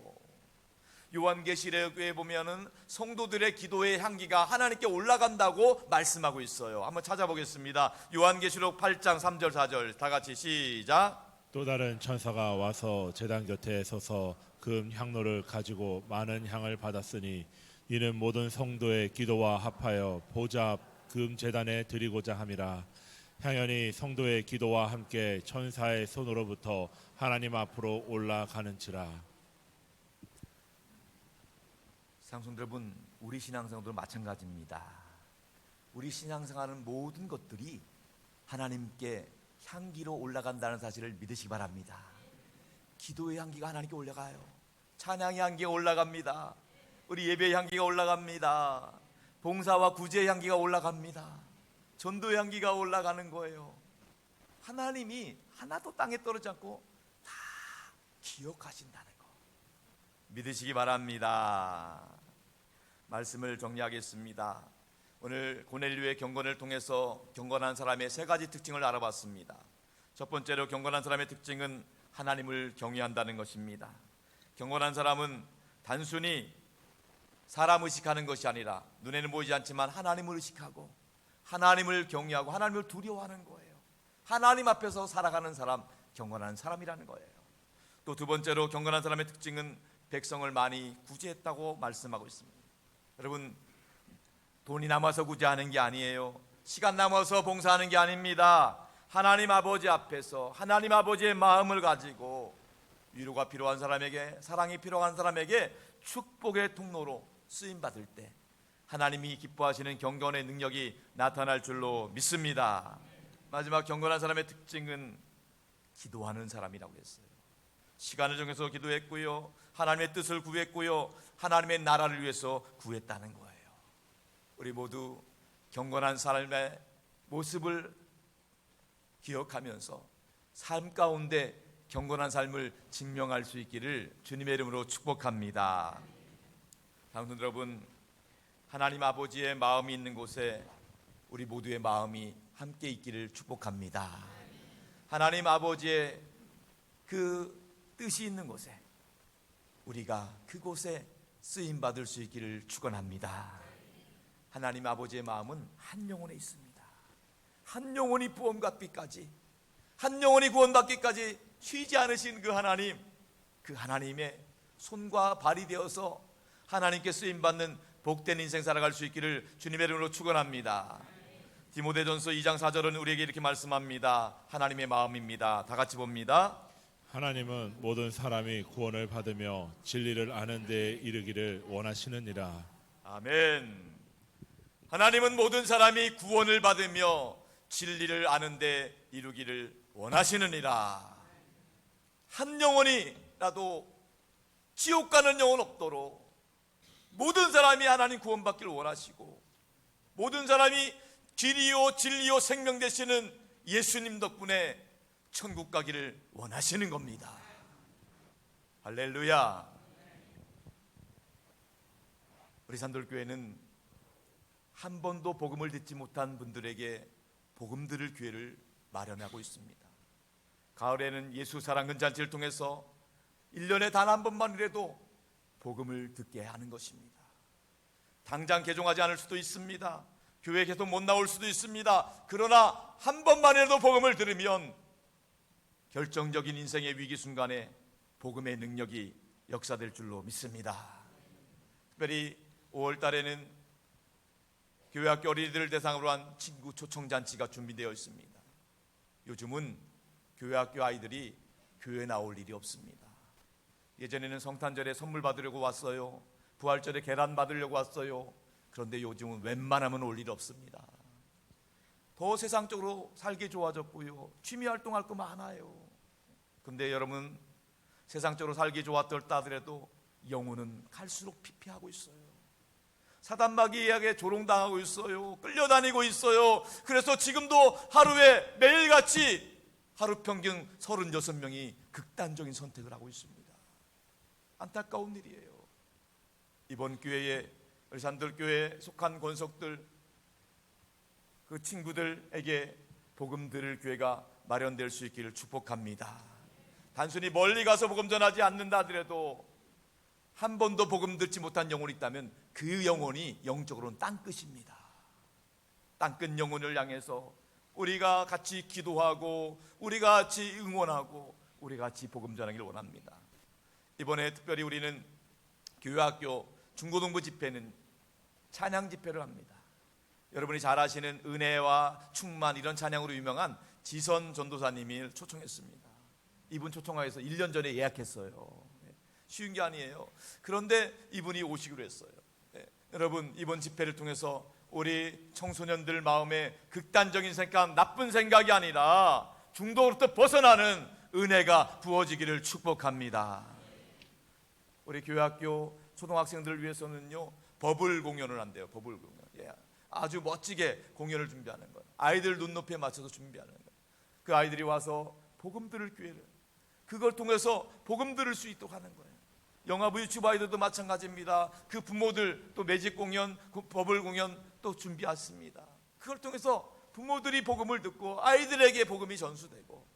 요한계시록에 보면은 성도들의 기도의 향기가 하나님께 올라간다고 말씀하고 있어요. 한번 찾아보겠습니다. 요한계시록 8장 3절 4절 다 같이 시작. 또 다른 천사가 와서 제단 곁에 서서 금 향로를 가지고 많은 향을 받았으니 이는 모든 성도의 기도와 합하여 보좌 앞 금 제단에 드리고자 함이라. 향연이 성도의 기도와 함께 천사의 손으로부터 하나님 앞으로 올라가는지라. 상승들 여러분, 우리 신앙생활도 마찬가지입니다. 우리 신앙생활하는 모든 것들이 하나님께 향기로 올라간다는 사실을 믿으시기 바랍니다. 기도의 향기가 하나님께 올라가요. 찬양의 향기가 올라갑니다. 우리 예배의 향기가 올라갑니다. 봉사와 구제의 향기가 올라갑니다. 전도의 향기가 올라가는 거예요. 하나님이 하나도 땅에 떨어지지 않고 다 기억하신다는 거 믿으시기 바랍니다. 말씀을 정리하겠습니다. 오늘 고넬료의 경건을 통해서 경건한 사람의 세 가지 특징을 알아봤습니다. 첫 번째로 경건한 사람의 특징은 하나님을 경외한다는 것입니다. 경건한 사람은 단순히 사람 의식하는 것이 아니라 눈에는 보이지 않지만 하나님을 의식하고 하나님을 경외하고 하나님을 두려워하는 거예요. 하나님 앞에서 살아가는 사람, 경건한 사람이라는 거예요. 또 두 번째로 경건한 사람의 특징은 백성을 많이 구제했다고 말씀하고 있습니다. 여러분, 돈이 남아서 구제하는 게 아니에요. 시간 남아서 봉사하는 게 아닙니다. 하나님 아버지 앞에서 하나님 아버지의 마음을 가지고 위로가 필요한 사람에게, 사랑이 필요한 사람에게 축복의 통로로 쓰임받을 때 하나님이 기뻐하시는 경건의 능력이 나타날 줄로 믿습니다. 마지막 경건한 사람의 특징은 기도하는 사람이라고 했어요. 시간을 정해서 기도했고요, 하나님의 뜻을 구했고요, 하나님의 나라를 위해서 구했다는 거예요. 우리 모두 경건한 삶의 모습을 기억하면서 삶 가운데 경건한 삶을 증명할 수 있기를 주님의 이름으로 축복합니다. 당신 여러분, 하나님 아버지의 마음이 있는 곳에 우리 모두의 마음이 함께 있기를 축복합니다. 하나님 아버지의 그 뜻이 있는 곳에 우리가 그곳에 쓰임 받을 수 있기를 축원합니다. 하나님 아버지의 마음은 한 영혼에 있습니다. 한 영혼이 구원받기까지, 한 영혼이 구원받기까지 쉬지 않으신 그 하나님, 그 하나님의 손과 발이 되어서 하나님께 쓰임받는 복된 인생 살아갈 수 있기를 주님의 이름으로 축원합니다. 디모데전서 2장 4절은 우리에게 이렇게 말씀합니다. 하나님의 마음입니다. 다 같이 봅니다. 하나님은 모든 사람이 구원을 받으며 진리를 아는 데에 이르기를 원하시느니라. 아멘. 하나님은 모든 사람이 구원을 받으며 진리를 아는 데 이루기를 원하시느니라. 한 영혼이라도 지옥 가는 영혼 없도록 모든 사람이 하나님 구원받기를 원하시고, 모든 사람이 길이요 진리요 생명 되시는 예수님 덕분에 천국 가기를 원하시는 겁니다. 할렐루야. 우리 산돌교회는 한 번도 복음을 듣지 못한 분들에게 복음 들을 기회를 마련하고 있습니다. 가을에는 예수 사랑 근잔치를 통해서 1년에 단 한 번만이라도 복음을 듣게 하는 것입니다. 당장 개종하지 않을 수도 있습니다. 교회 계속 못 나올 수도 있습니다. 그러나 한 번만이라도 복음을 들으면 결정적인 인생의 위기 순간에 복음의 능력이 역사될 줄로 믿습니다. 특별히 5월 달에는 교회학교 어린이들을 대상으로 한 친구 초청잔치가 준비되어 있습니다. 요즘은 교회학교 아이들이 교회에 나올 일이 없습니다. 예전에는 성탄절에 선물 받으려고 왔어요. 부활절에 계란 받으려고 왔어요. 그런데 요즘은 웬만하면 올 일 없습니다. 더 세상적으로 살기 좋아졌고요, 취미활동할 거 많아요. 근데 여러분, 세상적으로 살기 좋았다 하더라도 영혼은 갈수록 피폐하고 있어요. 사단마귀에게 조롱당하고 있어요. 끌려다니고 있어요. 그래서 지금도 하루에 매일같이 하루 평균 36명이 극단적인 선택을 하고 있습니다. 안타까운 일이에요. 이번 기회에 우리 산들교회에 속한 권속들, 그 친구들에게 복음 들을 기회가 마련될 수 있기를 축복합니다. 단순히 멀리 가서 복음 전하지 않는다 하더라도 한 번도 복음 듣지 못한 영혼이 있다면 그 영혼이 영적으로는 땅끝입니다. 땅끝 영혼을 향해서 우리가 같이 기도하고 우리가 같이 응원하고 우리가 같이 복음 전하기를 원합니다. 이번에 특별히 우리는 교회학교 중고등부 집회는 찬양 집회를 합니다. 여러분이 잘 아시는 은혜와 충만 이런 찬양으로 유명한 지선 전도사님이 초청했습니다. 이분 초청하기 위해서 1년 전에 예약했어요. 쉬운 게 아니에요. 그런데 이분이 오시기로 했어요. 여러분, 이번 집회를 통해서 우리 청소년들 마음에 극단적인 생각, 나쁜 생각이 아니라 중독으로부터 벗어나는 은혜가 부어지기를 축복합니다. 우리 교회학교 초등학생들을 위해서는요, 버블 공연을 한대요. 버블 공연. 예, 아주 멋지게 공연을 준비하는 거예요. 아이들 눈높이에 맞춰서 준비하는 거예요. 그 아이들이 와서 복음 들을 기회를, 그걸 통해서 복음 들을 수 있도록 하는 거예요. 영화부 유치부 아이들도 마찬가지입니다. 그 부모들 또 매직 공연, 버블 공연 또 준비했습니다. 그걸 통해서 부모들이 복음을 듣고 아이들에게 복음이 전수되고,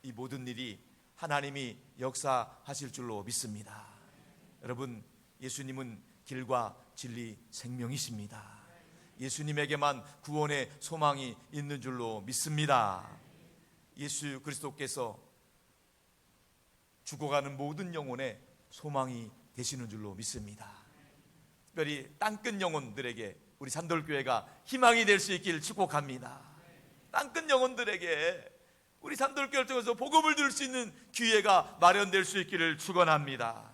이 모든 일이 하나님이 역사하실 줄로 믿습니다. 여러분, 예수님은 길과 진리 생명이십니다. 예수님에게만 구원의 소망이 있는 줄로 믿습니다. 예수 그리스도께서 죽어가는 모든 영혼의 소망이 되시는 줄로 믿습니다. 특별히 땅끝 영혼들에게 우리 산돌교회가 희망이 될 수 있길 축복합니다. 땅끝 영혼들에게 우리 산돌교회를 통해서 복음을 들을 수 있는 기회가 마련될 수 있기를 축원합니다.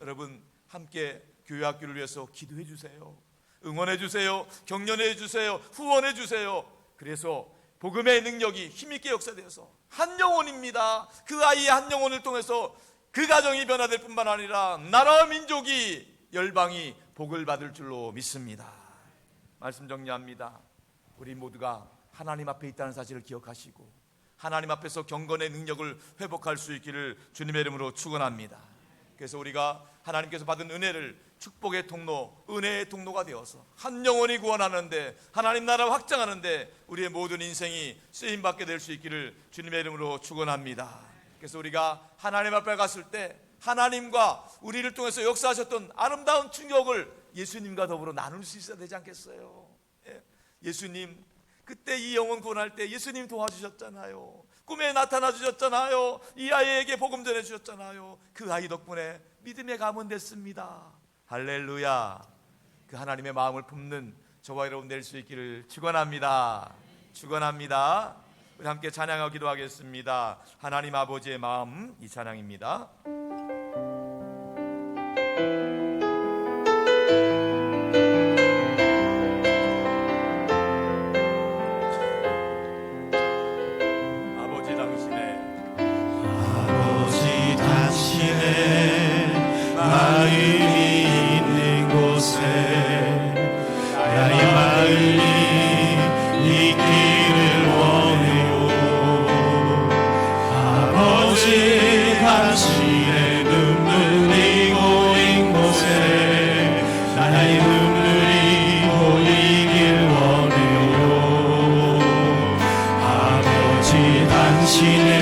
여러분, 함께 교회학교를 위해서 기도해 주세요. 응원해 주세요. 격려해 주세요. 후원해 주세요. 그래서 복음의 능력이 힘있게 역사되어서 한 영혼입니다. 그 아이의 한 영혼을 통해서 그 가정이 변화될 뿐만 아니라 나라와 민족이, 열방이 복을 받을 줄로 믿습니다. 말씀 정리합니다. 우리 모두가 하나님 앞에 있다는 사실을 기억하시고 하나님 앞에서 경건의 능력을 회복할 수 있기를 주님의 이름으로 축원합니다. 그래서 우리가 하나님께서 받은 은혜를 축복의 통로, 은혜의 통로가 되어서 한 영혼이 구원하는데, 하나님 나라 확장하는데 우리의 모든 인생이 쓰임받게 될 수 있기를 주님의 이름으로 축원합니다. 그래서 우리가 하나님 앞에 갔을 때 하나님과 우리를 통해서 역사하셨던 아름다운 충격을 예수님과 더불어 나눌 수 있어야 되지 않겠어요? 예수님, 그때 이 영혼 구원할 때 예수님 도와주셨잖아요. 꿈에 나타나 주셨잖아요. 이 아이에게 복음 전해 주셨잖아요. 그 아이 덕분에 믿음의 가문 됐습니다. 할렐루야. 그 하나님의 마음을 품는 저와 여러분 될 수 있기를 축원합니다. 축원합니다. 우리 함께 찬양하고 기도하겠습니다. 하나님 아버지의 마음, 이 찬양입니다. 마음이 있는 곳에 나의 마음이 있기를 원해요. 아버지, 당신의 눈물이 고인 곳에 나의 눈물이 보이길 원해요. 아버지, 당신의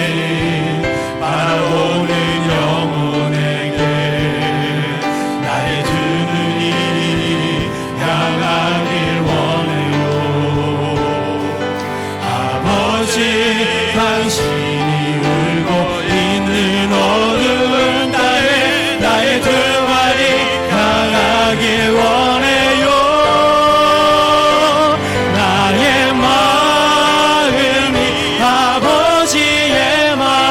바라보는 영혼에게 나의 두 눈이 향하길 원해요. 아버지, 당신이 울고 있는 어두운 땅에 나의 두 발이 향하길 원해요. 나의 마음이 아버지의 마음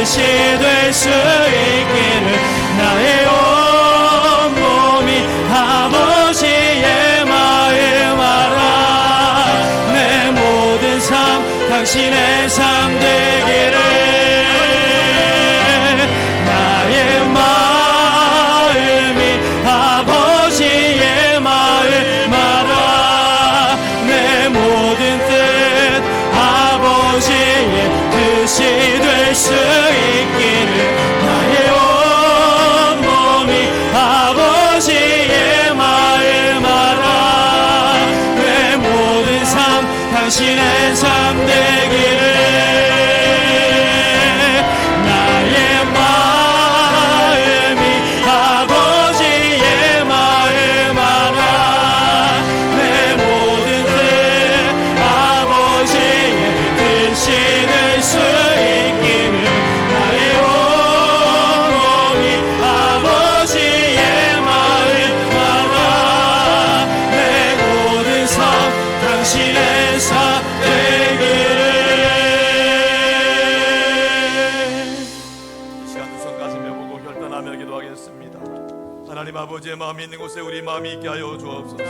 뜻이 될 수 있기를 나의 온몸이 아버지의 마음 알아 내 모든 삶 당신의 삶 되기를 나의 마음이 아버지의 마음 알아 내 모든 뜻 아버지의 뜻이 될 수 있기를 나의 온몸이 아버지의 마음 알아 내 모든 삶 당신의 삶 되기를 나의 마음이 아버지의 마음 알아 내 모든 뜻 아버지의 뜻이 될 수 있기를 나의 온몸이 아버지의 마음 알아 내 모든 삶 당신의 삶 되기를 이 시간 두 손 가슴에 보고 결단하며 기도하겠습니다. 하나님 아버지의 마음이 있는 곳에 우리 마음이 있게 하여 주옵소서.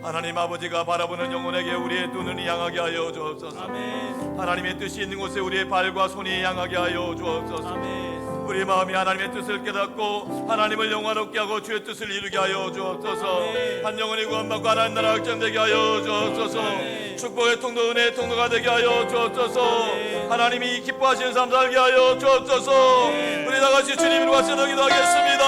하나님 아버지가 바라보는 영혼에게 우리의 두 눈이 향하게 하여 주옵소서. 하나님의 뜻이 있는 곳에 우리의 발과 손이 향하게 하여 주옵소서. 우리의 마음이 하나님의 뜻을 깨닫고 하나님을 영화롭게 하고 주의 뜻을 이루게 하여 주옵소서. 한 영혼이 구원받고 하나님 나라 확장되게 하여 주옵소서. 축복의 통도 은혜의 통도가 되게 하여 주옵소서. 하나님이 기뻐하시는 삶 살게 하여 주옵소서. 우리 다같이 주님으로 같이 기도하겠습니다.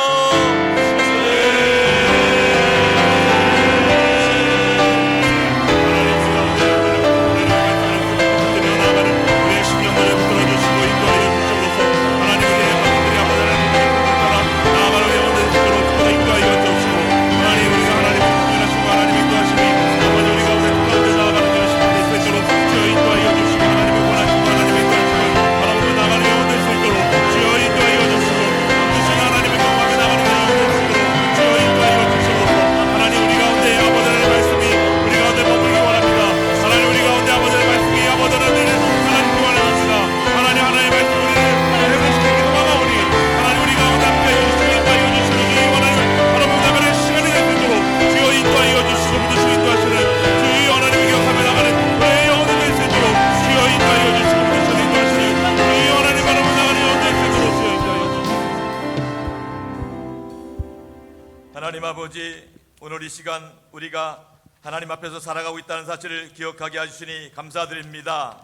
우리의 심령들을 붙들어주시고 인도하여 주시옵소서. 하나님 우리의 가족들이 아버지를 나아가는 영혼들 주시도록 인도하여 주옵시고 하나님 우리가 하나님을 통일하시고 하나님 인도하시니 아버지 우리 가운데 가운데 나아가는 것이 될 수 있도록 주여 인도하여 주시고 하나님을 원하시고 하나님을 인도하시고 바라보고 나가는 영혼들 수 있도록 주여 인도하여 주시고 주신 하나님의 영광에 나가는 영혼들 수 있도록 주여 인도하여 주시옵소서. 하나님 우리 가운데 아버지의 말씀이 우리 가운데 머물기 원합니다. 하나님 우리 가운데 아버지의 말씀이 아버지를 하나님 구원합니다. 하나님 하나님의 말씀을 회복시키기 도망가오니 하나님 우리 가운데 함께하여 주시고 인도하여 주시는 주의 하나님 바라보고 나가는 시간이 될 수 있도록 주여 인도하여 주시고 주시고 인도하시는 주의 하나님을 기억하며 나가는 우리의 영혼이 될 수 있도록 주여 인도하여 주시고 주시고 인도하시는 주의 하나님 바라보고 나가는 영혼 될 수 있도록 주여 인도하여 주시고 하나님 아버지, 오늘 이 시간 우리가 하나님 앞에서 살아가고 있다는 사실을 기억하게 해주시니 감사드립니다.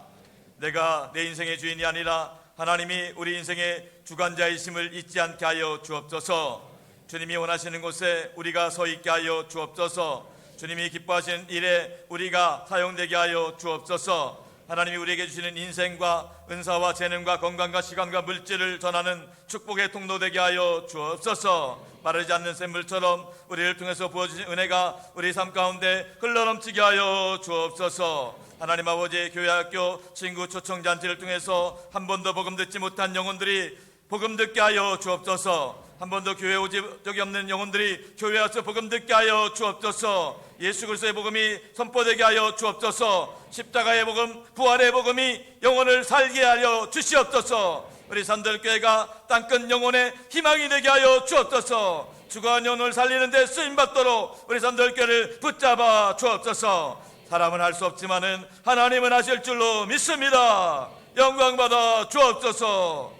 내가 내 인생의 주인이 아니라 하나님이 우리 인생의 주관자이심을 잊지 않게 하여 주옵소서. 주님이 원하시는 곳에 우리가 서 있게 하여 주옵소서. 주님이 기뻐하시는 일에 우리가 사용되게 하여 주옵소서. 하나님이 우리에게 주시는 인생과 은사와 재능과 건강과 시간과 물질을 전하는 축복의 통로 되게 하여 주옵소서. 마르지 않는 샘물처럼 우리를 통해서 부어주신 은혜가 우리 삶 가운데 흘러넘치게 하여 주옵소서. 하나님 아버지, 교회학교 친구 초청잔치를 통해서 한 번도 복음 듣지 못한 영혼들이 복음 듣게 하여 주옵소서. 한 번도 교회 오지 적이 없는 영혼들이 교회 와서 복음 듣게 하여 주옵소서. 예수 그리스도의 복음이 선포되게 하여 주옵소서. 십자가의 복음, 부활의 복음이 영혼을 살게 하여 주시옵소서. 우리 산들교회가 땅끝 영혼의 희망이 되게 하여 주옵소서. 죽어간 영혼을 살리는 데 쓰임받도록 우리 산들교회를 붙잡아 주옵소서. 사람은 할 수 없지만은 하나님은 하실 줄로 믿습니다. 영광 받아 주옵소서.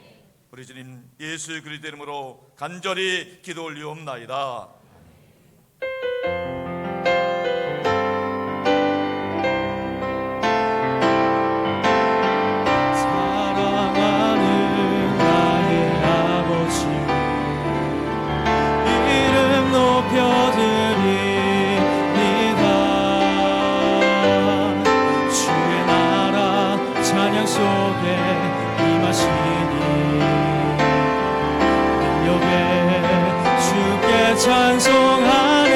우리 주님 예수 그리스도 이름으로 간절히 기도 올리옵나이다. 사랑하는 나의 아버지 이름 높여드립니다. 주의 나라 찬양 속에 임하시니 주께 찬송하네.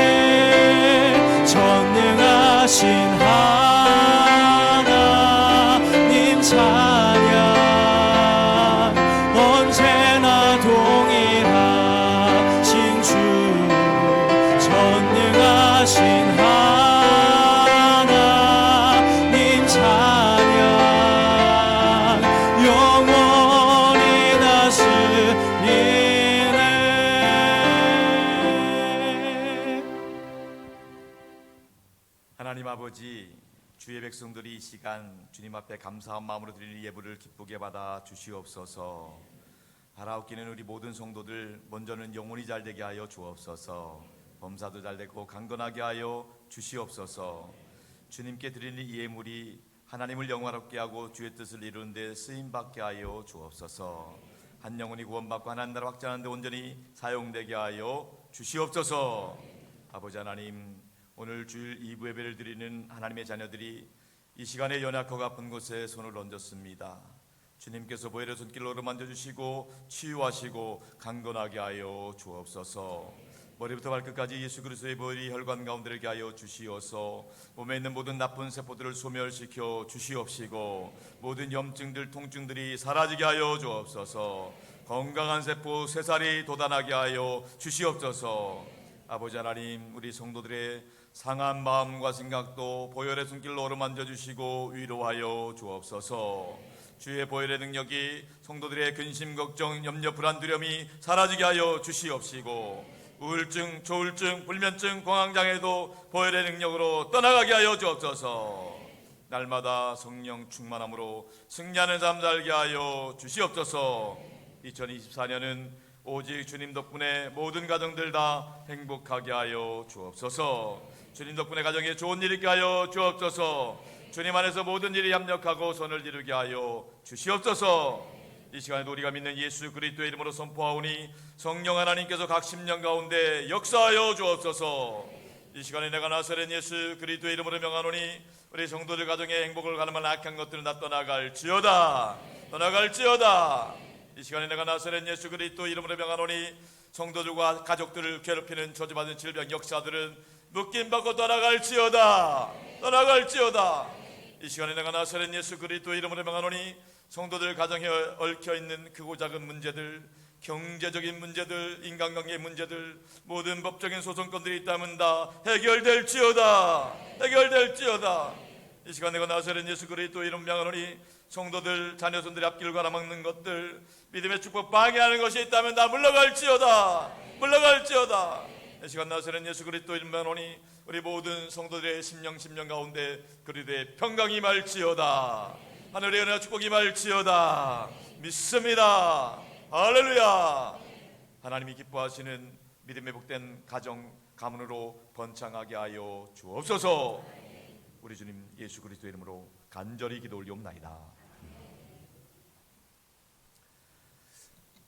전능하신 하나님 찬양 언제나 동일하신 주. 전능하신 하나님 찬양 영원히 나 아버지, 주의 백성들이 이 시간 주님 앞에 감사한 마음으로 드리는 예물을 기쁘게 받아 주시옵소서. 바라옵기는 우리 모든 성도들 먼저는 영혼이 잘 되게 하여 주옵소서. 범사도 잘 되고 강건하게 하여 주시옵소서. 주님께 드리는 이 예물이 하나님을 영화롭게 하고 주의 뜻을 이루는 데 쓰임받게 하여 주옵소서. 한 영혼이 구원받고 하나님 나라 확장하는 데 온전히 사용되게 하여 주시옵소서. 아버지 하나님, 오늘 주일 2부 예배를 드리는 하나님의 자녀들이 이 시간에 연약하고 아픈 곳에 손을 얹었습니다. 주님께서 보혈의 손길로 만져주시고 치유하시고 강건하게 하여 주옵소서. 머리부터 발끝까지 예수 그리스도의 보혈이 혈관 가운데 게 하여 주시어서 몸에 있는 모든 나쁜 세포들을 소멸시켜 주시옵시고 모든 염증들 통증들이 사라지게 하여 주옵소서. 건강한 세포 쇠살이 돋아나게 하여 주시옵소서. 아버지 하나님, 우리 성도들의 상한 마음과 생각도 보혈의 손길로 어루만져 주시고 위로하여 주옵소서. 주의 보혈의 능력이 성도들의 근심, 걱정, 염려, 불안, 두려움이 사라지게 하여 주시옵시고 우울증, 조울증, 불면증, 공황장애도 보혈의 능력으로 떠나가게 하여 주옵소서. 날마다 성령 충만함으로 승리하는 삶 살게 하여 주시옵소서. 2024년은 오직 주님 덕분에 모든 가정들 다 행복하게 하여 주옵소서. 주님 덕분에 가정에 좋은 일이 있게 하여 주옵소서. 주님 안에서 모든 일이 협력하고 선을 이루게 하여 주시옵소서. 이 시간에도 우리가 믿는 예수 그리스도의 이름으로 선포하오니 성령 하나님께서 각 심령 가운데 역사하여 주옵소서. 이 시간에 내가 나사렛 예수 그리스도의 이름으로 명하노니 우리 성도들 가정의 행복을 가늠한 악한 것들은 다 떠나갈지어다. 떠나갈지어다. 이 시간에 내가 나사렛 예수 그리스도 이름으로 명하노니 성도들과 가족들을 괴롭히는 저주받은 질병 역사들은 묶임받고 떠나갈지어다. 떠나갈지어다. 이 시간에 내가 나사렛 예수 그리스도 이름으로 명하노니 성도들 가정에 얽혀있는 크고 작은 문제들, 경제적인 문제들, 인간관계 문제들, 모든 법적인 소송권들이 있다면 다 해결될지어다. 해결될지어다. 이 시간 내가 나사렛 예수 그리스도 이름 명하노니 성도들 자녀손들의 앞길을 가로막는 것들, 믿음의 축복 방해하는 것이 있다면 다 물러갈지어다. 물러갈지어다. 이 시간 나사렛 예수 그리스도 이름 명하노니 우리 모든 성도들의 심령 가운데 그리스도의 평강이 임할지어다. 하늘의 은혜와 축복이 임할지어다. 믿습니다. 할렐루야. 하나님이 기뻐하시는 믿음의 복된 가정 가문으로 번창하게 하여 주옵소서. 우리 주님 예수 그리스도 이름으로 간절히 기도 올리옵나이다.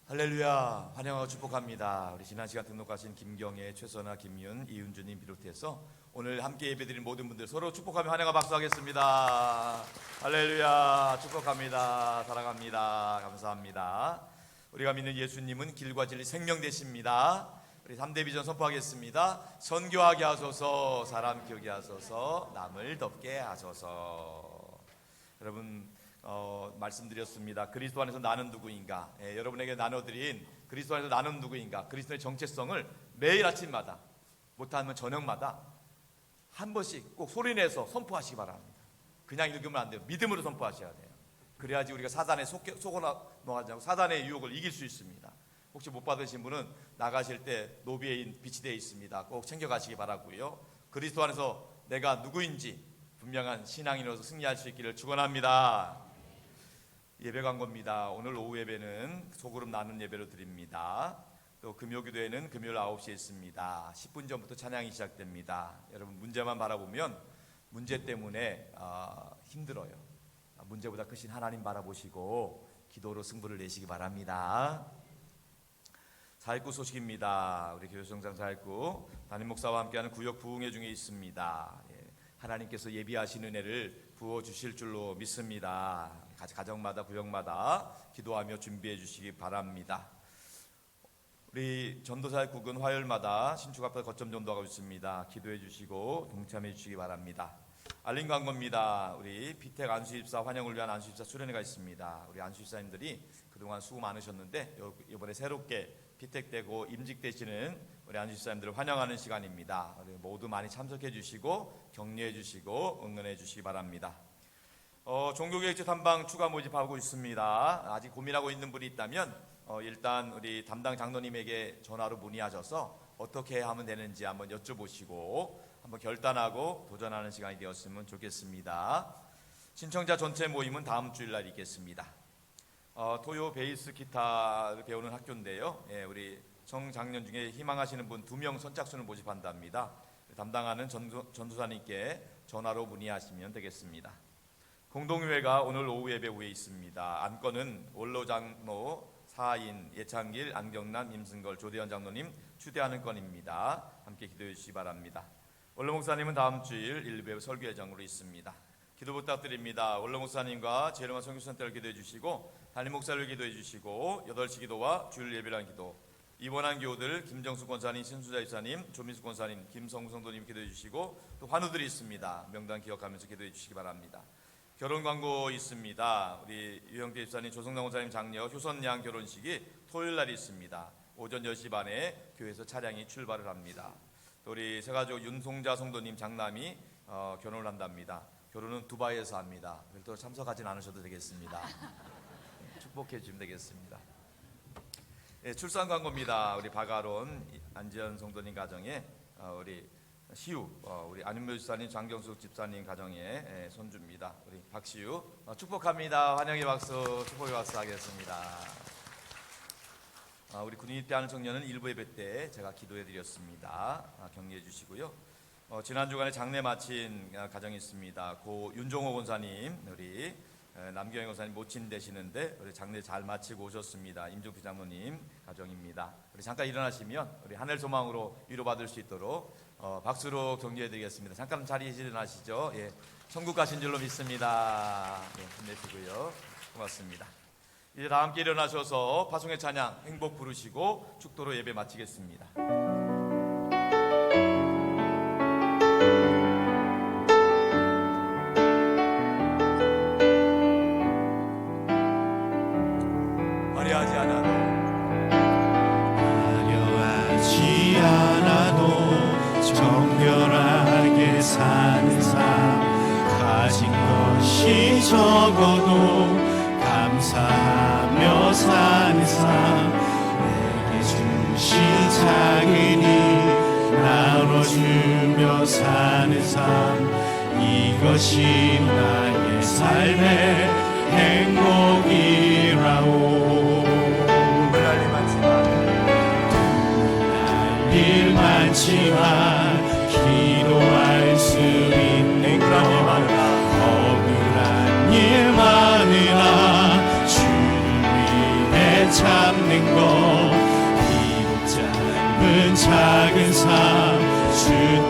할렐루야. 환영하고 축복합니다. 우리 지난 시간 등록하신 김경애, 최선아, 김윤, 이윤주님 비롯해서 오늘 함께 예배드린 모든 분들 서로 축복하며 환영과 박수하겠습니다. 할렐루야. 축복합니다. 사랑합니다. 감사합니다. 우리가 믿는 예수님은 길과 진리 생명 되십니다. 우리 3대 비전 선포하겠습니다. 선교하게 하소서, 사람 키우게 하소서, 남을 덮게 하소서. 여러분 말씀드렸습니다. 그리스도 안에서 나는 누구인가? 여러분에게 나눠드린 그리스도 안에서 나는 누구인가? 그리스도의 정체성을 매일 아침마다 못하면 저녁마다 한 번씩 꼭 소리내서 선포하시기 바랍니다. 그냥 읽으면 안 돼요. 믿음으로 선포하셔야 돼요. 그래야지 우리가 사단에 속어 넘어가지 않고 사단의 유혹을 이길 수 있습니다. 혹시 못 받으신 분은 나가실 때 노비에 빛이 되어 있습니다. 꼭 챙겨가시기 바라고요. 그리스도 안에서 내가 누구인지 분명한 신앙인으로서 승리할 수 있기를 축원합니다. 예배 광고입니다. 오늘 오후 예배는 소그룹 나눈 예배로 드립니다. 또 금요기도회는 금요일 9시에 있습니다. 10분 전부터 찬양이 시작됩니다. 여러분 문제만 바라보면 문제 때문에 힘들어요. 문제보다 크신 하나님 바라보시고 기도로 승부를 내시기 바랍니다. 419 소식입니다. 우리 교회성장 419 담임 목사와 함께하는 구역 부흥회 중에 있습니다. 하나님께서 예비하신 은혜를 부어주실 줄로 믿습니다. 가정마다 구역마다 기도하며 준비해 주시기 바랍니다. 우리 전도사역국은 화요일마다 신축 앞에 거점 전도하고 있습니다. 기도해 주시고 동참해 주시기 바랍니다. 알림 광고입니다. 우리 비택 안수입사 환영을 위한 안수입사 수련회가 있습니다. 우리 안수입사님들이 그동안 수고 많으셨는데 이번에 새롭게 피택되고 임직되시는 우리 안수집사님들을 환영하는 시간입니다. 모두 많이 참석해 주시고 격려해 주시고 응원해 주시기 바랍니다. 종교개혁제 탐방 추가 모집하고 있습니다. 아직 고민하고 있는 분이 있다면 일단 우리 담당 장로님에게 전화로 문의하셔서 어떻게 하면 되는지 한번 여쭤보시고 한번 결단하고 도전하는 시간이 되었으면 좋겠습니다. 신청자 전체 모임은 다음 주일날 있겠습니다. 토요 베이스 기타를 배우는 학교인데요. 우리 청장년 중에 희망하시는 분 2명 선착순을 모집한답니다. 담당하는 전도사님께 전화로 문의하시면 되겠습니다. 공동유회가 오늘 오후 예배 후에 있습니다. 안건은 원로 장로 4인 예창길, 안경남, 임승걸, 조대현 장로님 추대하는 건입니다. 함께 기도해 주시기 바랍니다. 원로 목사님은 다음 주일 일부 설교 예정으로 있습니다. 기도 부탁드립니다. 원로 목사님과 재롱한 선교센터를 기도해 주시고 담임 목사를 기도해 주시고 8시 기도와 주일 예배랑 기도, 입원한 교우들 김정수 권사님, 신수자 이사님, 조민수 권사님, 김성우 성도님 기도해 주시고 또 환우들이 있습니다. 명단 기억하면서 기도해 주시기 바랍니다. 결혼 광고 있습니다. 우리 유영태 집사님, 조성남 권사님 장녀 효선양 결혼식이 토요일 날 있습니다. 오전 10시 반에 교회에서 차량이 출발을 합니다. 또 우리 세가족 윤송자 성도님 장남이 결혼을 한답니다. 결혼은 두바이에서 합니다. 별도로 참석하진 않으셔도 되겠습니다. 축복해 주시면 되겠습니다. 출산 광고입니다. 우리 박아론 안지연 성도님 가정에 우리 시우, 우리 안윤묘 집사님, 장경숙 집사님 가정의 손주입니다. 우리 박시우 축복합니다. 환영의 박수, 축복의 박수 하겠습니다. 우리 군인이 때 하는 청년은 일부 예배 때 제가 기도해 드렸습니다. 격려해 주시고요. 지난 주간에 장례 마친 가정이 있습니다. 고 윤종호 권사님, 우리 남경영 권사님 모친 되시는데 우리 장례 잘 마치고 오셨습니다. 임종필 장로님 가정입니다. 우리 잠깐 일어나시면 우리 하늘 소망으로 위로받을 수 있도록 박수로 격려해 드리겠습니다. 잠깐 자리에 일어나시죠. 천국 가신 줄로 믿습니다. 힘내시고요. 고맙습니다. 이제 다 함께 일어나셔서 파송의 찬양 행복 부르시고 축도로 예배 마치겠습니다. 화려하지 않아도 정결하게 사는 삶, 가진 것이 적어도 감사하며 사는 삶, 내게 주신 작은이 나눠주며 사는 삶, 이것이 나의 삶의 행복이라오. 일 많지만 기도할 수 있는 것, 억울한 일 많으나 주를 위해 참는 것, 비록 짧은 작은 삶, 주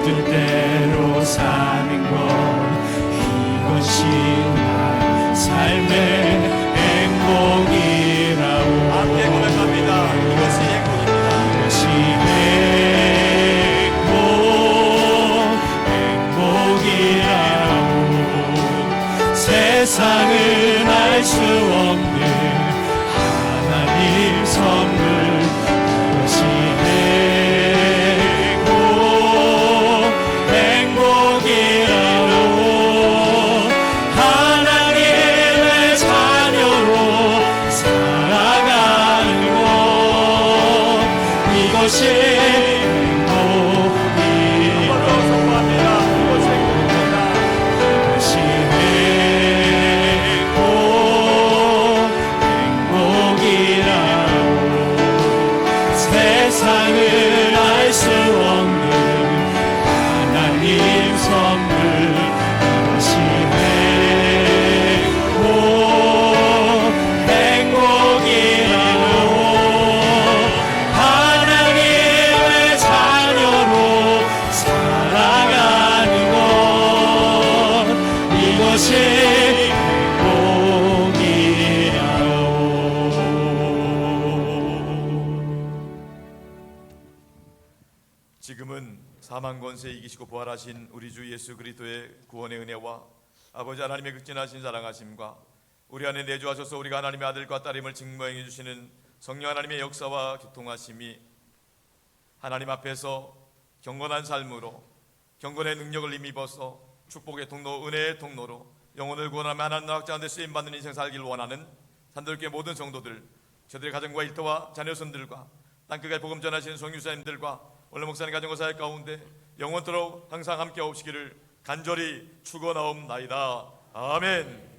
뜻대로 사는 것, 이것이 나의 삶의 행복이라오. 함께 고백합니다. 이것이 행복입니다. 이것이 행복이라오. 세상은 알 수 없는 하나님 선물, 이것이 행복이라오. 하나님의 자녀로 살아가는 것, 이것이 세상을 알 수 없는 하나님 선물, 이것이 행복이라오. 하나님의 자녀로 살아가는 것, 이것이 지금은 사망 권세 이기시고 부활하신 우리 주 예수 그리스도의 구원의 은혜와 아버지 하나님의 극진하신 사랑하심과 우리 안에 내주하셔서 우리가 하나님의 아들과 딸임을 증명해 주시는 성령 하나님의 역사와 교통하심이 하나님 앞에서 경건한 삶으로 경건의 능력을 힘입어서 축복의 통로, 은혜의 통로로 영혼을 구원하며 하나님 나라 가운데 쓰임받는 인생 살기를 원하는 산들교회 모든 성도들, 저들의 가정과 일터와 자녀손들과 땅끝까지 복음 전하시는 성유사님들과 원로 목사님 가정과 사역 가운데 영원토록 항상 함께 오시기를 간절히 축원하옵나이다. 아멘.